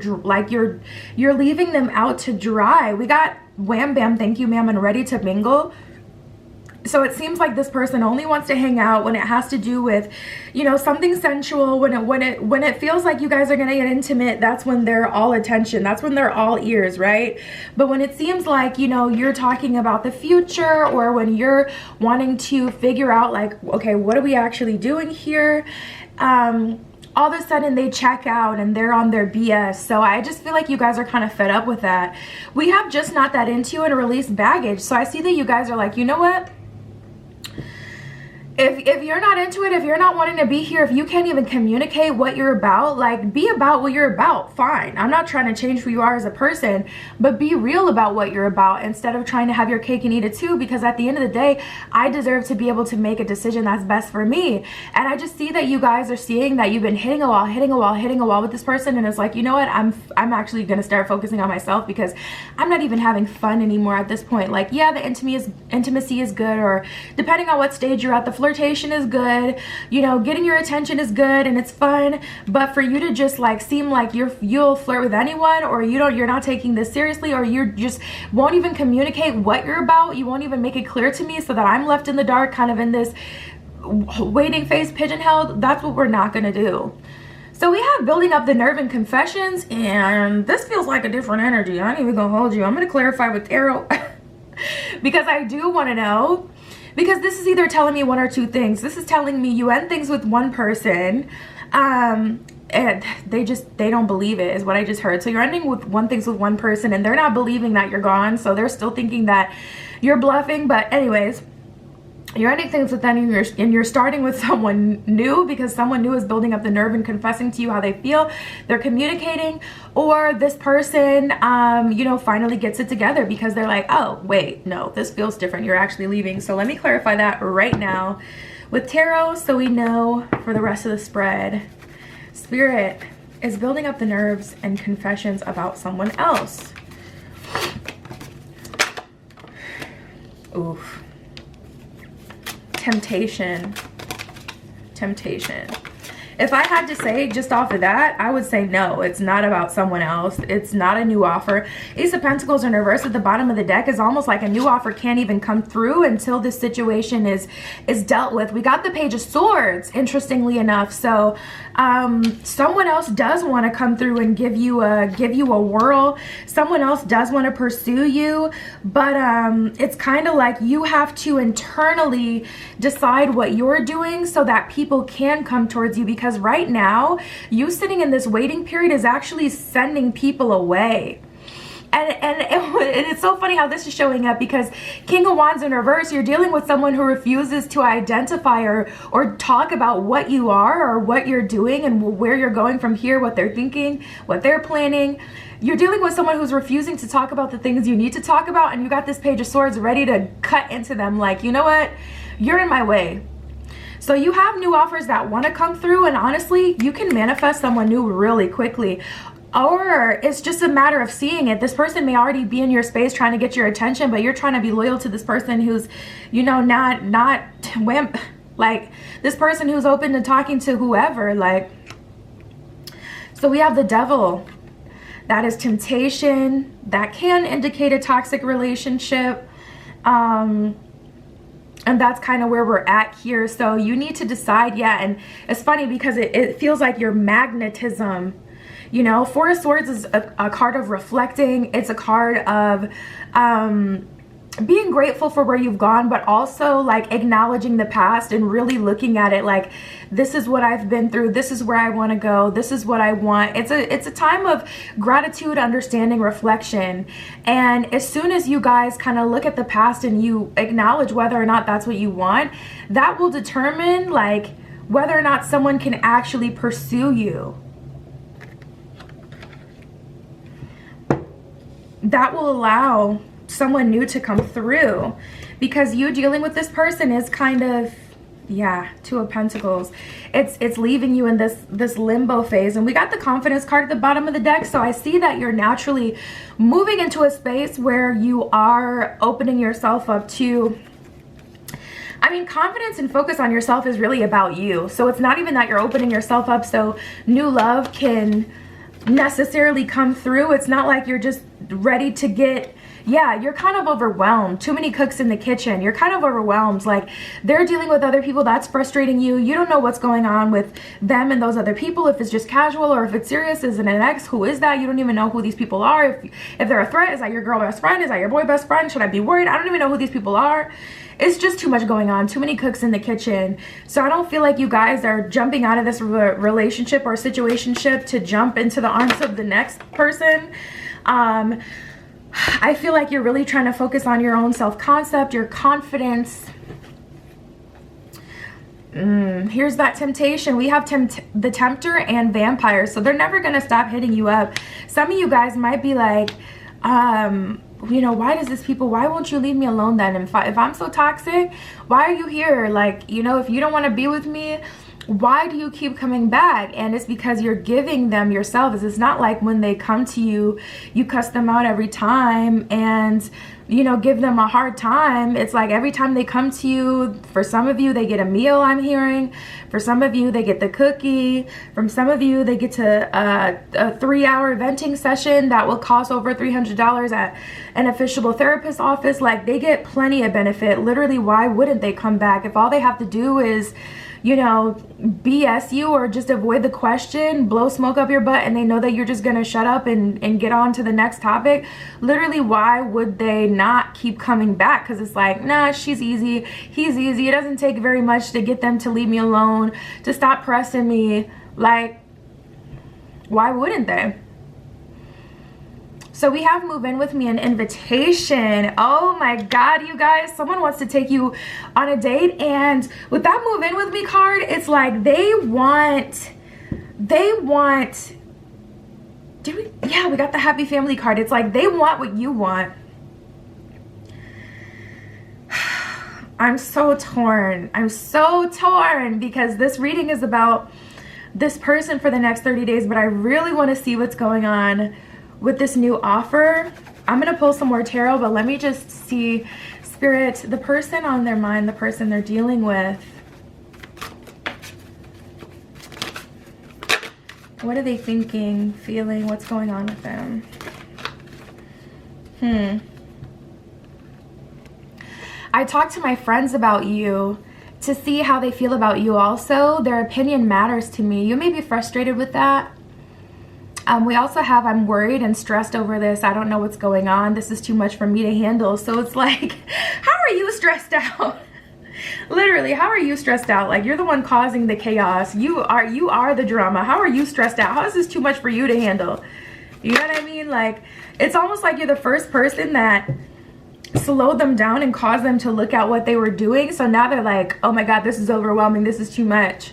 leaving them out to dry. We got wham bam, thank you ma'am, and ready to mingle. So it seems like this person only wants to hang out when it has to do with, you know, something sensual. When it feels like you guys are gonna get intimate, that's when they're all attention. That's when they're all ears, right? But when it seems like, you know, you're talking about the future, or when you're wanting to figure out like, okay, what are we actually doing here? All of a sudden they check out and they're on their BS. So I just feel like you guys are kind of fed up with that. We have just not that into and released baggage. So I see that you guys are like, you know what? If you're not into it, if you're not wanting to be here, if you can't even communicate what you're about, like, be about what you're about, fine. I'm not trying to change who you are as a person, but be real about what you're about instead of trying to have your cake and eat it too, because at the end of the day, I deserve to be able to make a decision that's best for me. And I just see that you guys are seeing that you've been hitting a wall with this person, and it's like, you know what, I'm actually gonna start focusing on myself, because I'm not even having fun anymore at this point. Like, yeah, the intimacy is good, or depending on what stage you're at, the flirtation is good, you know, getting your attention is good and it's fun, but for you to just like seem like you'll flirt with anyone, or you're not taking this seriously, or you just won't even communicate what you're about, you won't even make it clear to me, so that I'm left in the dark, kind of in this waiting phase, pigeonholed, that's what we're not gonna do. So we have building up the nerve and confessions, and this feels like a different energy. I ain't even gonna hold you. I'm gonna clarify with tarot because I do want to know. Because this is either telling me one or two things. This is telling me you end things with one person, and they don't believe it, is what I just heard. So you're ending with things with one person, and they're not believing that you're gone, so they're still thinking that you're bluffing. But anyways, you're ending things with them, and you're starting with someone new, because someone new is building up the nerve and confessing to you how they feel. They're communicating, or this person, you know, finally gets it together because they're like, oh, wait, no, this feels different. You're actually leaving. So let me clarify that right now with tarot, so we know for the rest of the spread. Spirit is building up the nerves and confessions about someone else. Oof. Temptation. If I had to say just off of that, I would say no, it's not about someone else. It's not a new offer. Ace of Pentacles in reverse at the bottom of the deck is almost like a new offer can't even come through until this situation is dealt with. We got the Page of Swords, interestingly enough. So someone else does want to come through and give you a whirl. Someone else does want to pursue you, but it's kind of like you have to internally decide what you're doing so that people can come towards you, because right now you sitting in this waiting period is actually sending people away. And it's so funny how this is showing up, because King of Wands in reverse, you're dealing with someone who refuses to identify or talk about what you are or what you're doing and where you're going from here, what they're thinking, what they're planning. You're dealing with someone who's refusing to talk about the things you need to talk about, and you got this Page of Swords ready to cut into them like, you know what, you're in my way. So you have new offers that want to come through, and honestly, you can manifest someone new really quickly. Or it's just a matter of seeing it. This person may already be in your space trying to get your attention, but you're trying to be loyal to this person who's, you know, not wimp, like this person who's open to talking to whoever. Like, so we have the Devil. That is temptation. That can indicate a toxic relationship. And that's kind of where we're at here. So you need to decide. Yeah, and it's funny because it feels like your magnetism, you know. Four of Swords is a card of reflecting. It's a card of being grateful for where you've gone, but also like acknowledging the past and really looking at it like, this is what I've been through, this is where I want to go, this is what I want. It's a time of gratitude, understanding, reflection. And as soon as you guys kind of look at the past and you acknowledge whether or not that's what you want, that will determine like whether or not someone can actually pursue you. That will allow someone new to come through, because you dealing with this person is kind of, yeah, Two of Pentacles. It's leaving you in this limbo phase. And we got the Confidence card at the bottom of the deck. So I see that you're naturally moving into a space where you are opening yourself up to, I mean, confidence and focus on yourself is really about you. So it's not even that you're opening yourself up so new love can necessarily come through. It's not like you're just ready to get, yeah, you're kind of overwhelmed. Too many cooks in the kitchen. You're kind of overwhelmed. Like, they're dealing with other people. That's frustrating you. You don't know what's going on with them and those other people. If it's just casual or if it's serious. Is it an ex? Who is that? You don't even know who these people are. If they're a threat, is that your girl best friend? Is that your boy best friend? Should I be worried? I don't even know who these people are. It's just too much going on. Too many cooks in the kitchen. So I don't feel like you guys are jumping out of this relationship or situationship to jump into the arms of the next person. I feel like you're really trying to focus on your own self-concept, your confidence. Here's that temptation. We have the Tempter and Vampire. So they're never going to stop hitting you up. Some of you guys might be like, you know, why won't you leave me alone then? If I'm so toxic, why are you here? Like, you know, if you don't want to be with me, why do you keep coming back? And it's because you're giving them yourself. It's not like when they come to you, you cuss them out every time and, you know, give them a hard time. It's like every time they come to you, for some of you, they get a meal, I'm hearing. For some of you, they get the cookie. From some of you, they get to a 3-hour venting session that will cost over $300 at an official therapist office. Like, they get plenty of benefit. Literally, why wouldn't they come back? If all they have to do is, you know, BS you or just avoid the question, blow smoke up your butt, and they know that you're just gonna shut up and get on to the next topic, literally, why would they not keep coming back? Because it's like, nah, she's easy, he's easy. It doesn't take very much to get them to leave me alone, to stop pressing me. Like, why wouldn't they? So we have Move In With Me, an invitation. Oh my God, you guys, someone wants to take you on a date. And with that Move In With Me card, it's like they want, yeah, we got the Happy Family card. It's like they want what you want. I'm so torn. I'm so torn because this reading is about this person for the next 30 days, but I really want to see what's going on with this new offer. I'm gonna pull some more tarot, but let me just see, Spirit, the person on their mind, the person they're dealing with. What are they thinking, feeling? What's going on with them? I talked to my friends about you to see how they feel about you also. Their opinion matters to me. You may be frustrated with that. We also have, I'm worried and stressed over this. I don't know what's going on. This is too much for me to handle. So it's like, how are you stressed out? Literally, how are you stressed out? Like, you're the one causing the chaos. You are the drama. How are you stressed out? How is this too much for you to handle? You know what I mean? Like, it's almost like you're the first person that slowed them down and caused them to look at what they were doing. So now they're like, oh my God, this is overwhelming. This is too much.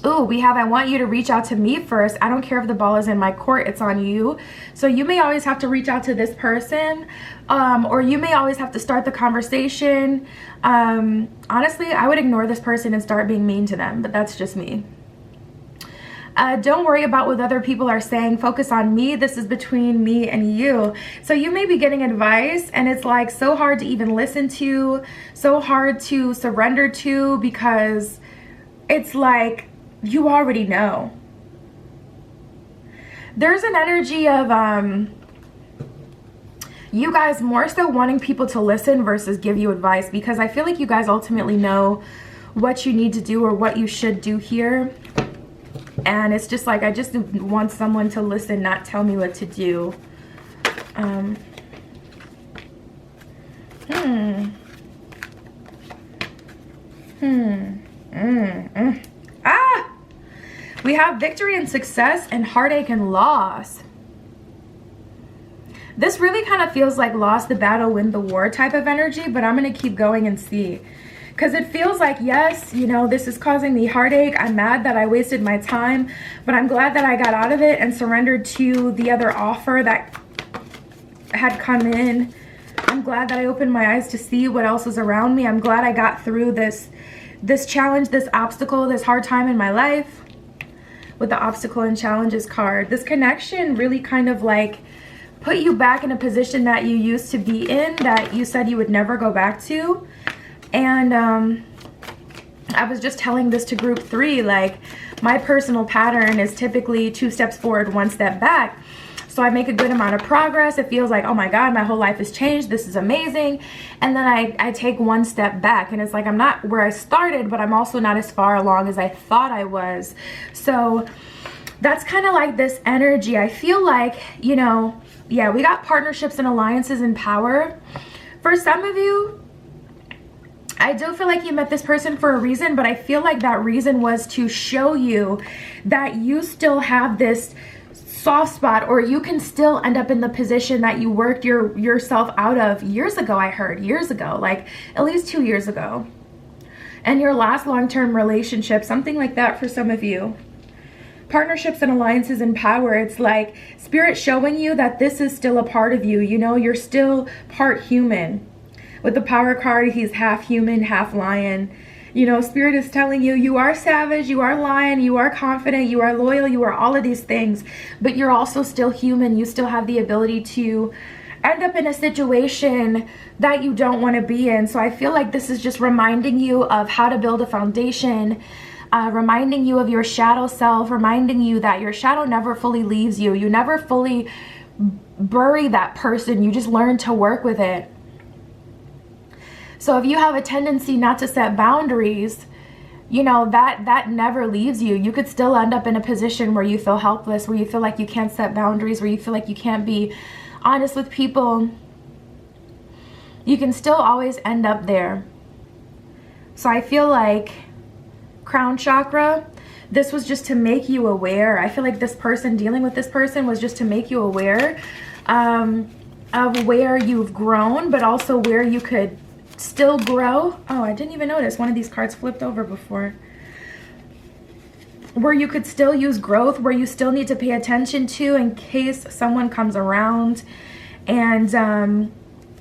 Ooh, we have, I want you to reach out to me first. I don't care if the ball is in my court, it's on you. So you may always have to reach out to this person, or you may always have to start the conversation. Honestly, I would ignore this person and start being mean to them, but that's just me. Don't worry about what other people are saying. Focus on me. This is between me and you. So you may be getting advice and it's like so hard to even listen to, so hard to surrender to, because it's like, you already know. There's an energy of you guys more so wanting people to listen versus give you advice, because I feel like you guys ultimately know what you need to do or what you should do here. And it's just like, I just want someone to listen, not tell me what to do. We have victory and success and heartache and loss. This really kind of feels like lost the battle, win the war type of energy, but I'm going to keep going and see. Because it feels like, yes, you know, this is causing me heartache. I'm mad that I wasted my time, but I'm glad that I got out of it and surrendered to the other offer that had come in. I'm glad that I opened my eyes to see what else was around me. I'm glad I got through this challenge, this obstacle, this hard time in my life. With the obstacle and challenges card, this connection really kind of like put you back in a position that you used to be in, that you said you would never go back to. And I was just telling this to group 3, like, my personal pattern is typically 2 steps forward, 1 step back. So I make a good amount of progress. It feels like, oh my God, my whole life has changed. This is amazing. And then I take 1 step back, and it's like, I'm not where I started, but I'm also not as far along as I thought I was. So that's kind of like this energy. I feel like, you know, yeah, we got partnerships and alliances and power. For some of you, I do feel like you met this person for a reason, but I feel like that reason was to show you that you still have this soft spot, or you can still end up in the position that you worked yourself out of years ago. I heard years ago, like at least 2 years ago. And your last long-term relationship, something like that for some of you. Partnerships and alliances and power, it's like spirit showing you that this is still a part of you. You know, you're still part human. With the power card, he's half human, half lion. You know, spirit is telling you, you are savage, you are lion, you are confident, you are loyal, you are all of these things, but you're also still human. You still have the ability to end up in a situation that you don't want to be in. So I feel like this is just reminding you of how to build a foundation, reminding you of your shadow self, reminding you that your shadow never fully leaves you. You never fully bury that person. You just learn to work with it. So if you have a tendency not to set boundaries, you know, that never leaves you. You could still end up in a position where you feel helpless, where you feel like you can't set boundaries, where you feel like you can't be honest with people. You can still always end up there. So I feel like crown chakra, this was just to make you aware. I feel like this person, dealing with this person, was just to make you aware of where you've grown, but also where you could still grow. Oh, I didn't even notice one of these cards flipped over before. Where you could still use growth, where you still need to pay attention to in case someone comes around and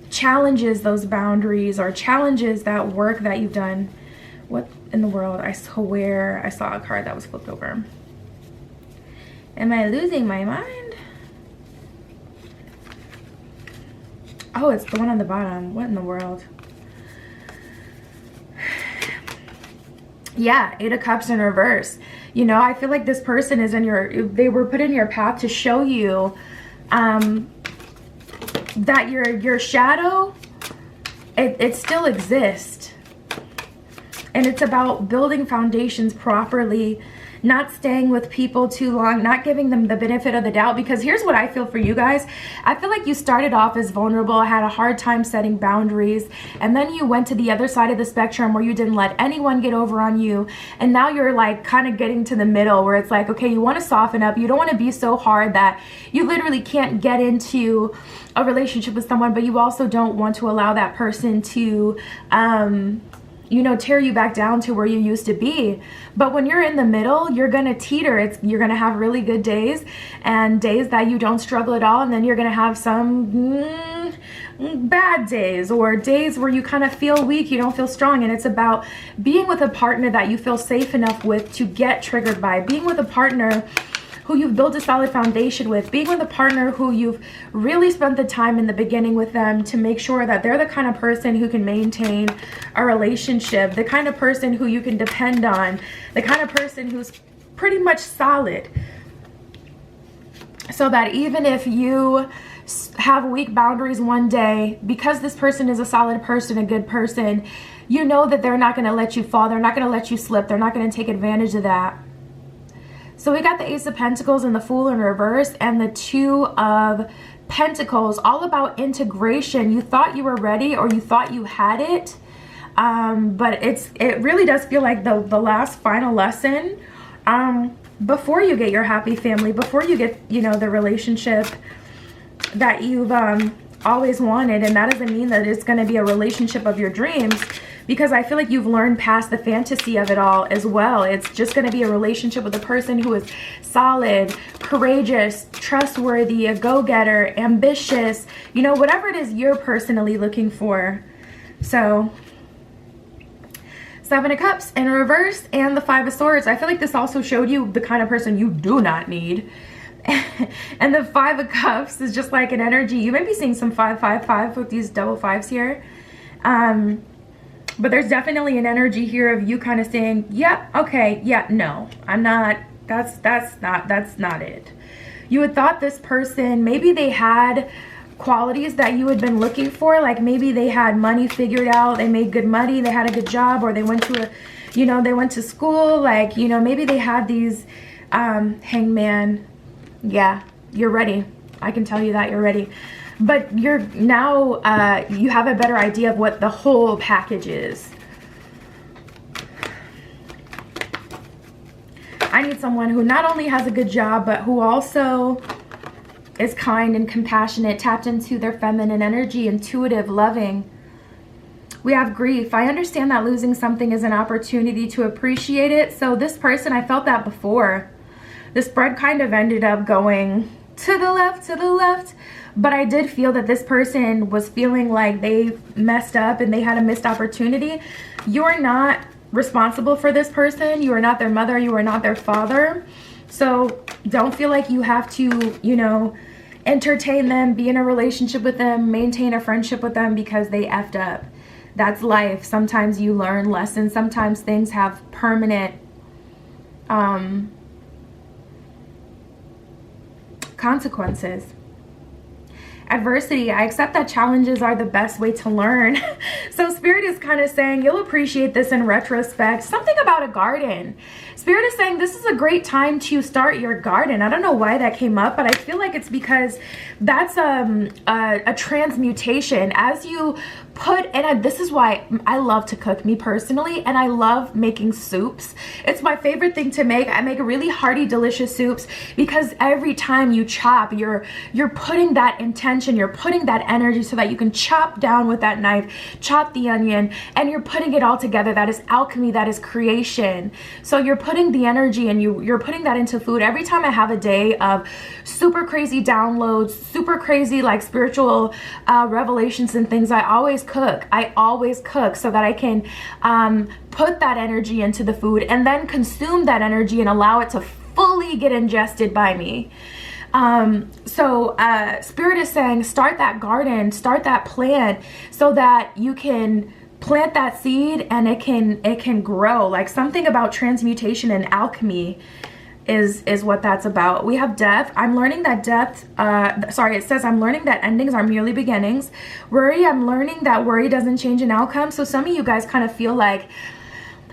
challenges those boundaries or challenges that work that you've done. What in the world? I swear I saw a card that was flipped over. Am I losing my mind? Oh, it's the one on the bottom. What in the world? Yeah, 8 of Cups in reverse. You know, I feel like this person is they were put in your path to show you that your shadow, it still exists. And it's about building foundations properly, not staying with people too long, not giving them the benefit of the doubt. Because here's what I feel for you guys. I feel like you started off as vulnerable, had a hard time setting boundaries, and then you went to the other side of the spectrum where you didn't let anyone get over on you. And now you're like kind of getting to the middle where it's like, okay, you want to soften up. You don't want to be so hard that you literally can't get into a relationship with someone, but you also don't want to allow that person to you know, tear you back down to where you used to be. But when you're in the middle, you're gonna teeter. You're gonna have really good days and days that you don't struggle at all, and then you're gonna have some bad days or days where you kind of feel weak, you don't feel strong. And it's about being with a partner that you feel safe enough with to get triggered by, being with a partner who you've built a solid foundation with, being with a partner who you've really spent the time in the beginning with them to make sure that they're the kind of person who can maintain a relationship, the kind of person who you can depend on, the kind of person who's pretty much solid. So that even if you have weak boundaries one day, because this person is a solid person, a good person, you know that they're not gonna let you fall, they're not gonna let you slip, they're not gonna take advantage of that. So we got the Ace of Pentacles and the Fool in reverse and the 2 of Pentacles, all about integration. You thought you were ready or you thought you had it, but it really does feel like the last final lesson before you get your happy family, before you get, you know, the relationship that you've always wanted. And that doesn't mean that it's going to be a relationship of your dreams, because I feel like you've learned past the fantasy of it all as well. It's just going to be a relationship with a person who is solid, courageous, trustworthy, a go-getter, ambitious, you know, whatever it is you're personally looking for. So 7 of Cups in reverse and the 5 of Swords. I feel like this also showed you the kind of person you do not need. And the 5 of Cups is just like an energy. You may be seeing some 5-5-5 with these double fives here. But there's definitely an energy here of you kind of saying, yeah, okay, yeah, no, I'm not, that's not it. You had thought this person, maybe they had qualities that you had been looking for, like maybe they had money figured out, they made good money, they had a good job, or they went to a, you know, they went to school, like, you know, maybe they had these, Hangman, yeah, you're ready. I can tell you that you're ready. But you're now, you have a better idea of what the whole package is. I need someone who not only has a good job, but who also is kind and compassionate, tapped into their feminine energy, intuitive, loving. We have grief. I understand that losing something is an opportunity to appreciate it. So this person, I felt that before. The spread kind of ended up going to the left. But I did feel that this person was feeling like they messed up and they had a missed opportunity. You're not responsible for this person. You are not their mother. You are not their father. So don't feel like you have to, you know, entertain them, be in a relationship with them, maintain a friendship with them because they effed up. That's life. Sometimes you learn lessons. Sometimes things have permanent consequences. Adversity. I accept that challenges are the best way to learn. So Spirit is kind of saying you'll appreciate this in retrospect. Something about a garden. Spirit is saying this is a great time to start your garden. I don't know why that came up, but I feel like it's because that's a transmutation. As you put, and this is why I love to cook, me personally, and I love making soups. It's my favorite thing to make. I make really hearty, delicious soups because every time you chop, you're putting that intention, you're putting that energy so that you can chop down with that knife, chop the onion, and you're putting it all together. That is alchemy, that is creation. So you're putting the energy and you're putting that into food. Every time I have a day of super crazy downloads, super crazy like spiritual revelations and things, I always cook. I always cook so that I can put that energy into the food and then consume that energy and allow it to fully get ingested by me. So Spirit is saying start that garden, start that plant so that you can plant that seed and it can grow. Like something about transmutation and alchemy is what that's about. We have death. I'm learning that it says I'm learning that endings are merely beginnings. Worry, I'm learning that worry doesn't change an outcome. So some of you guys kind of feel like,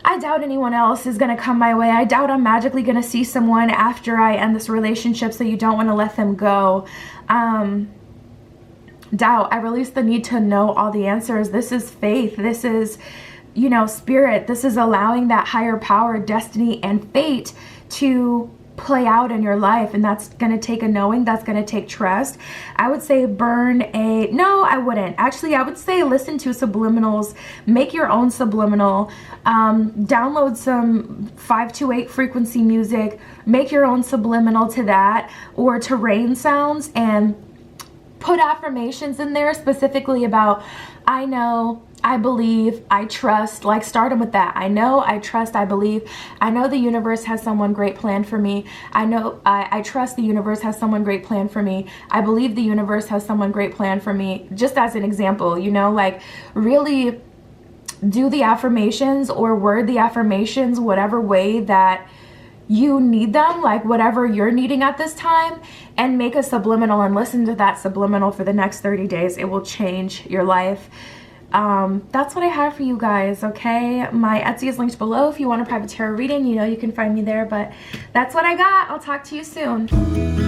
I doubt anyone else is going to come my way. I doubt I'm magically going to see someone after I end this relationship, so you don't want to let them go. Doubt. I release the need to know all the answers. This is faith. This is, you know, spirit. This is allowing that higher power, destiny, and fate to play out in your life, and that's going to take a knowing. That's going to take trust. I would say no, I wouldn't. Actually, I would say listen to subliminals. Make your own subliminal. Download some 528 frequency music. Make your own subliminal to that, or to rain sounds, and put affirmations in there specifically about I know, I believe, I trust. Like, start them with that. I know, I trust, I believe. I know the universe has someone great planned for me. I know, I trust the universe has someone great planned for me. I believe the universe has someone great planned for me. Just as an example, you know, like really do the affirmations or word the affirmations whatever way that you need them, like whatever you're needing at this time, and make a subliminal and listen to that subliminal for the next 30 days. It will change your life. That's what I have for you guys, okay? My Etsy is linked below if you want a private tarot reading. You know you can find me there, but that's what I got. I'll talk to you soon.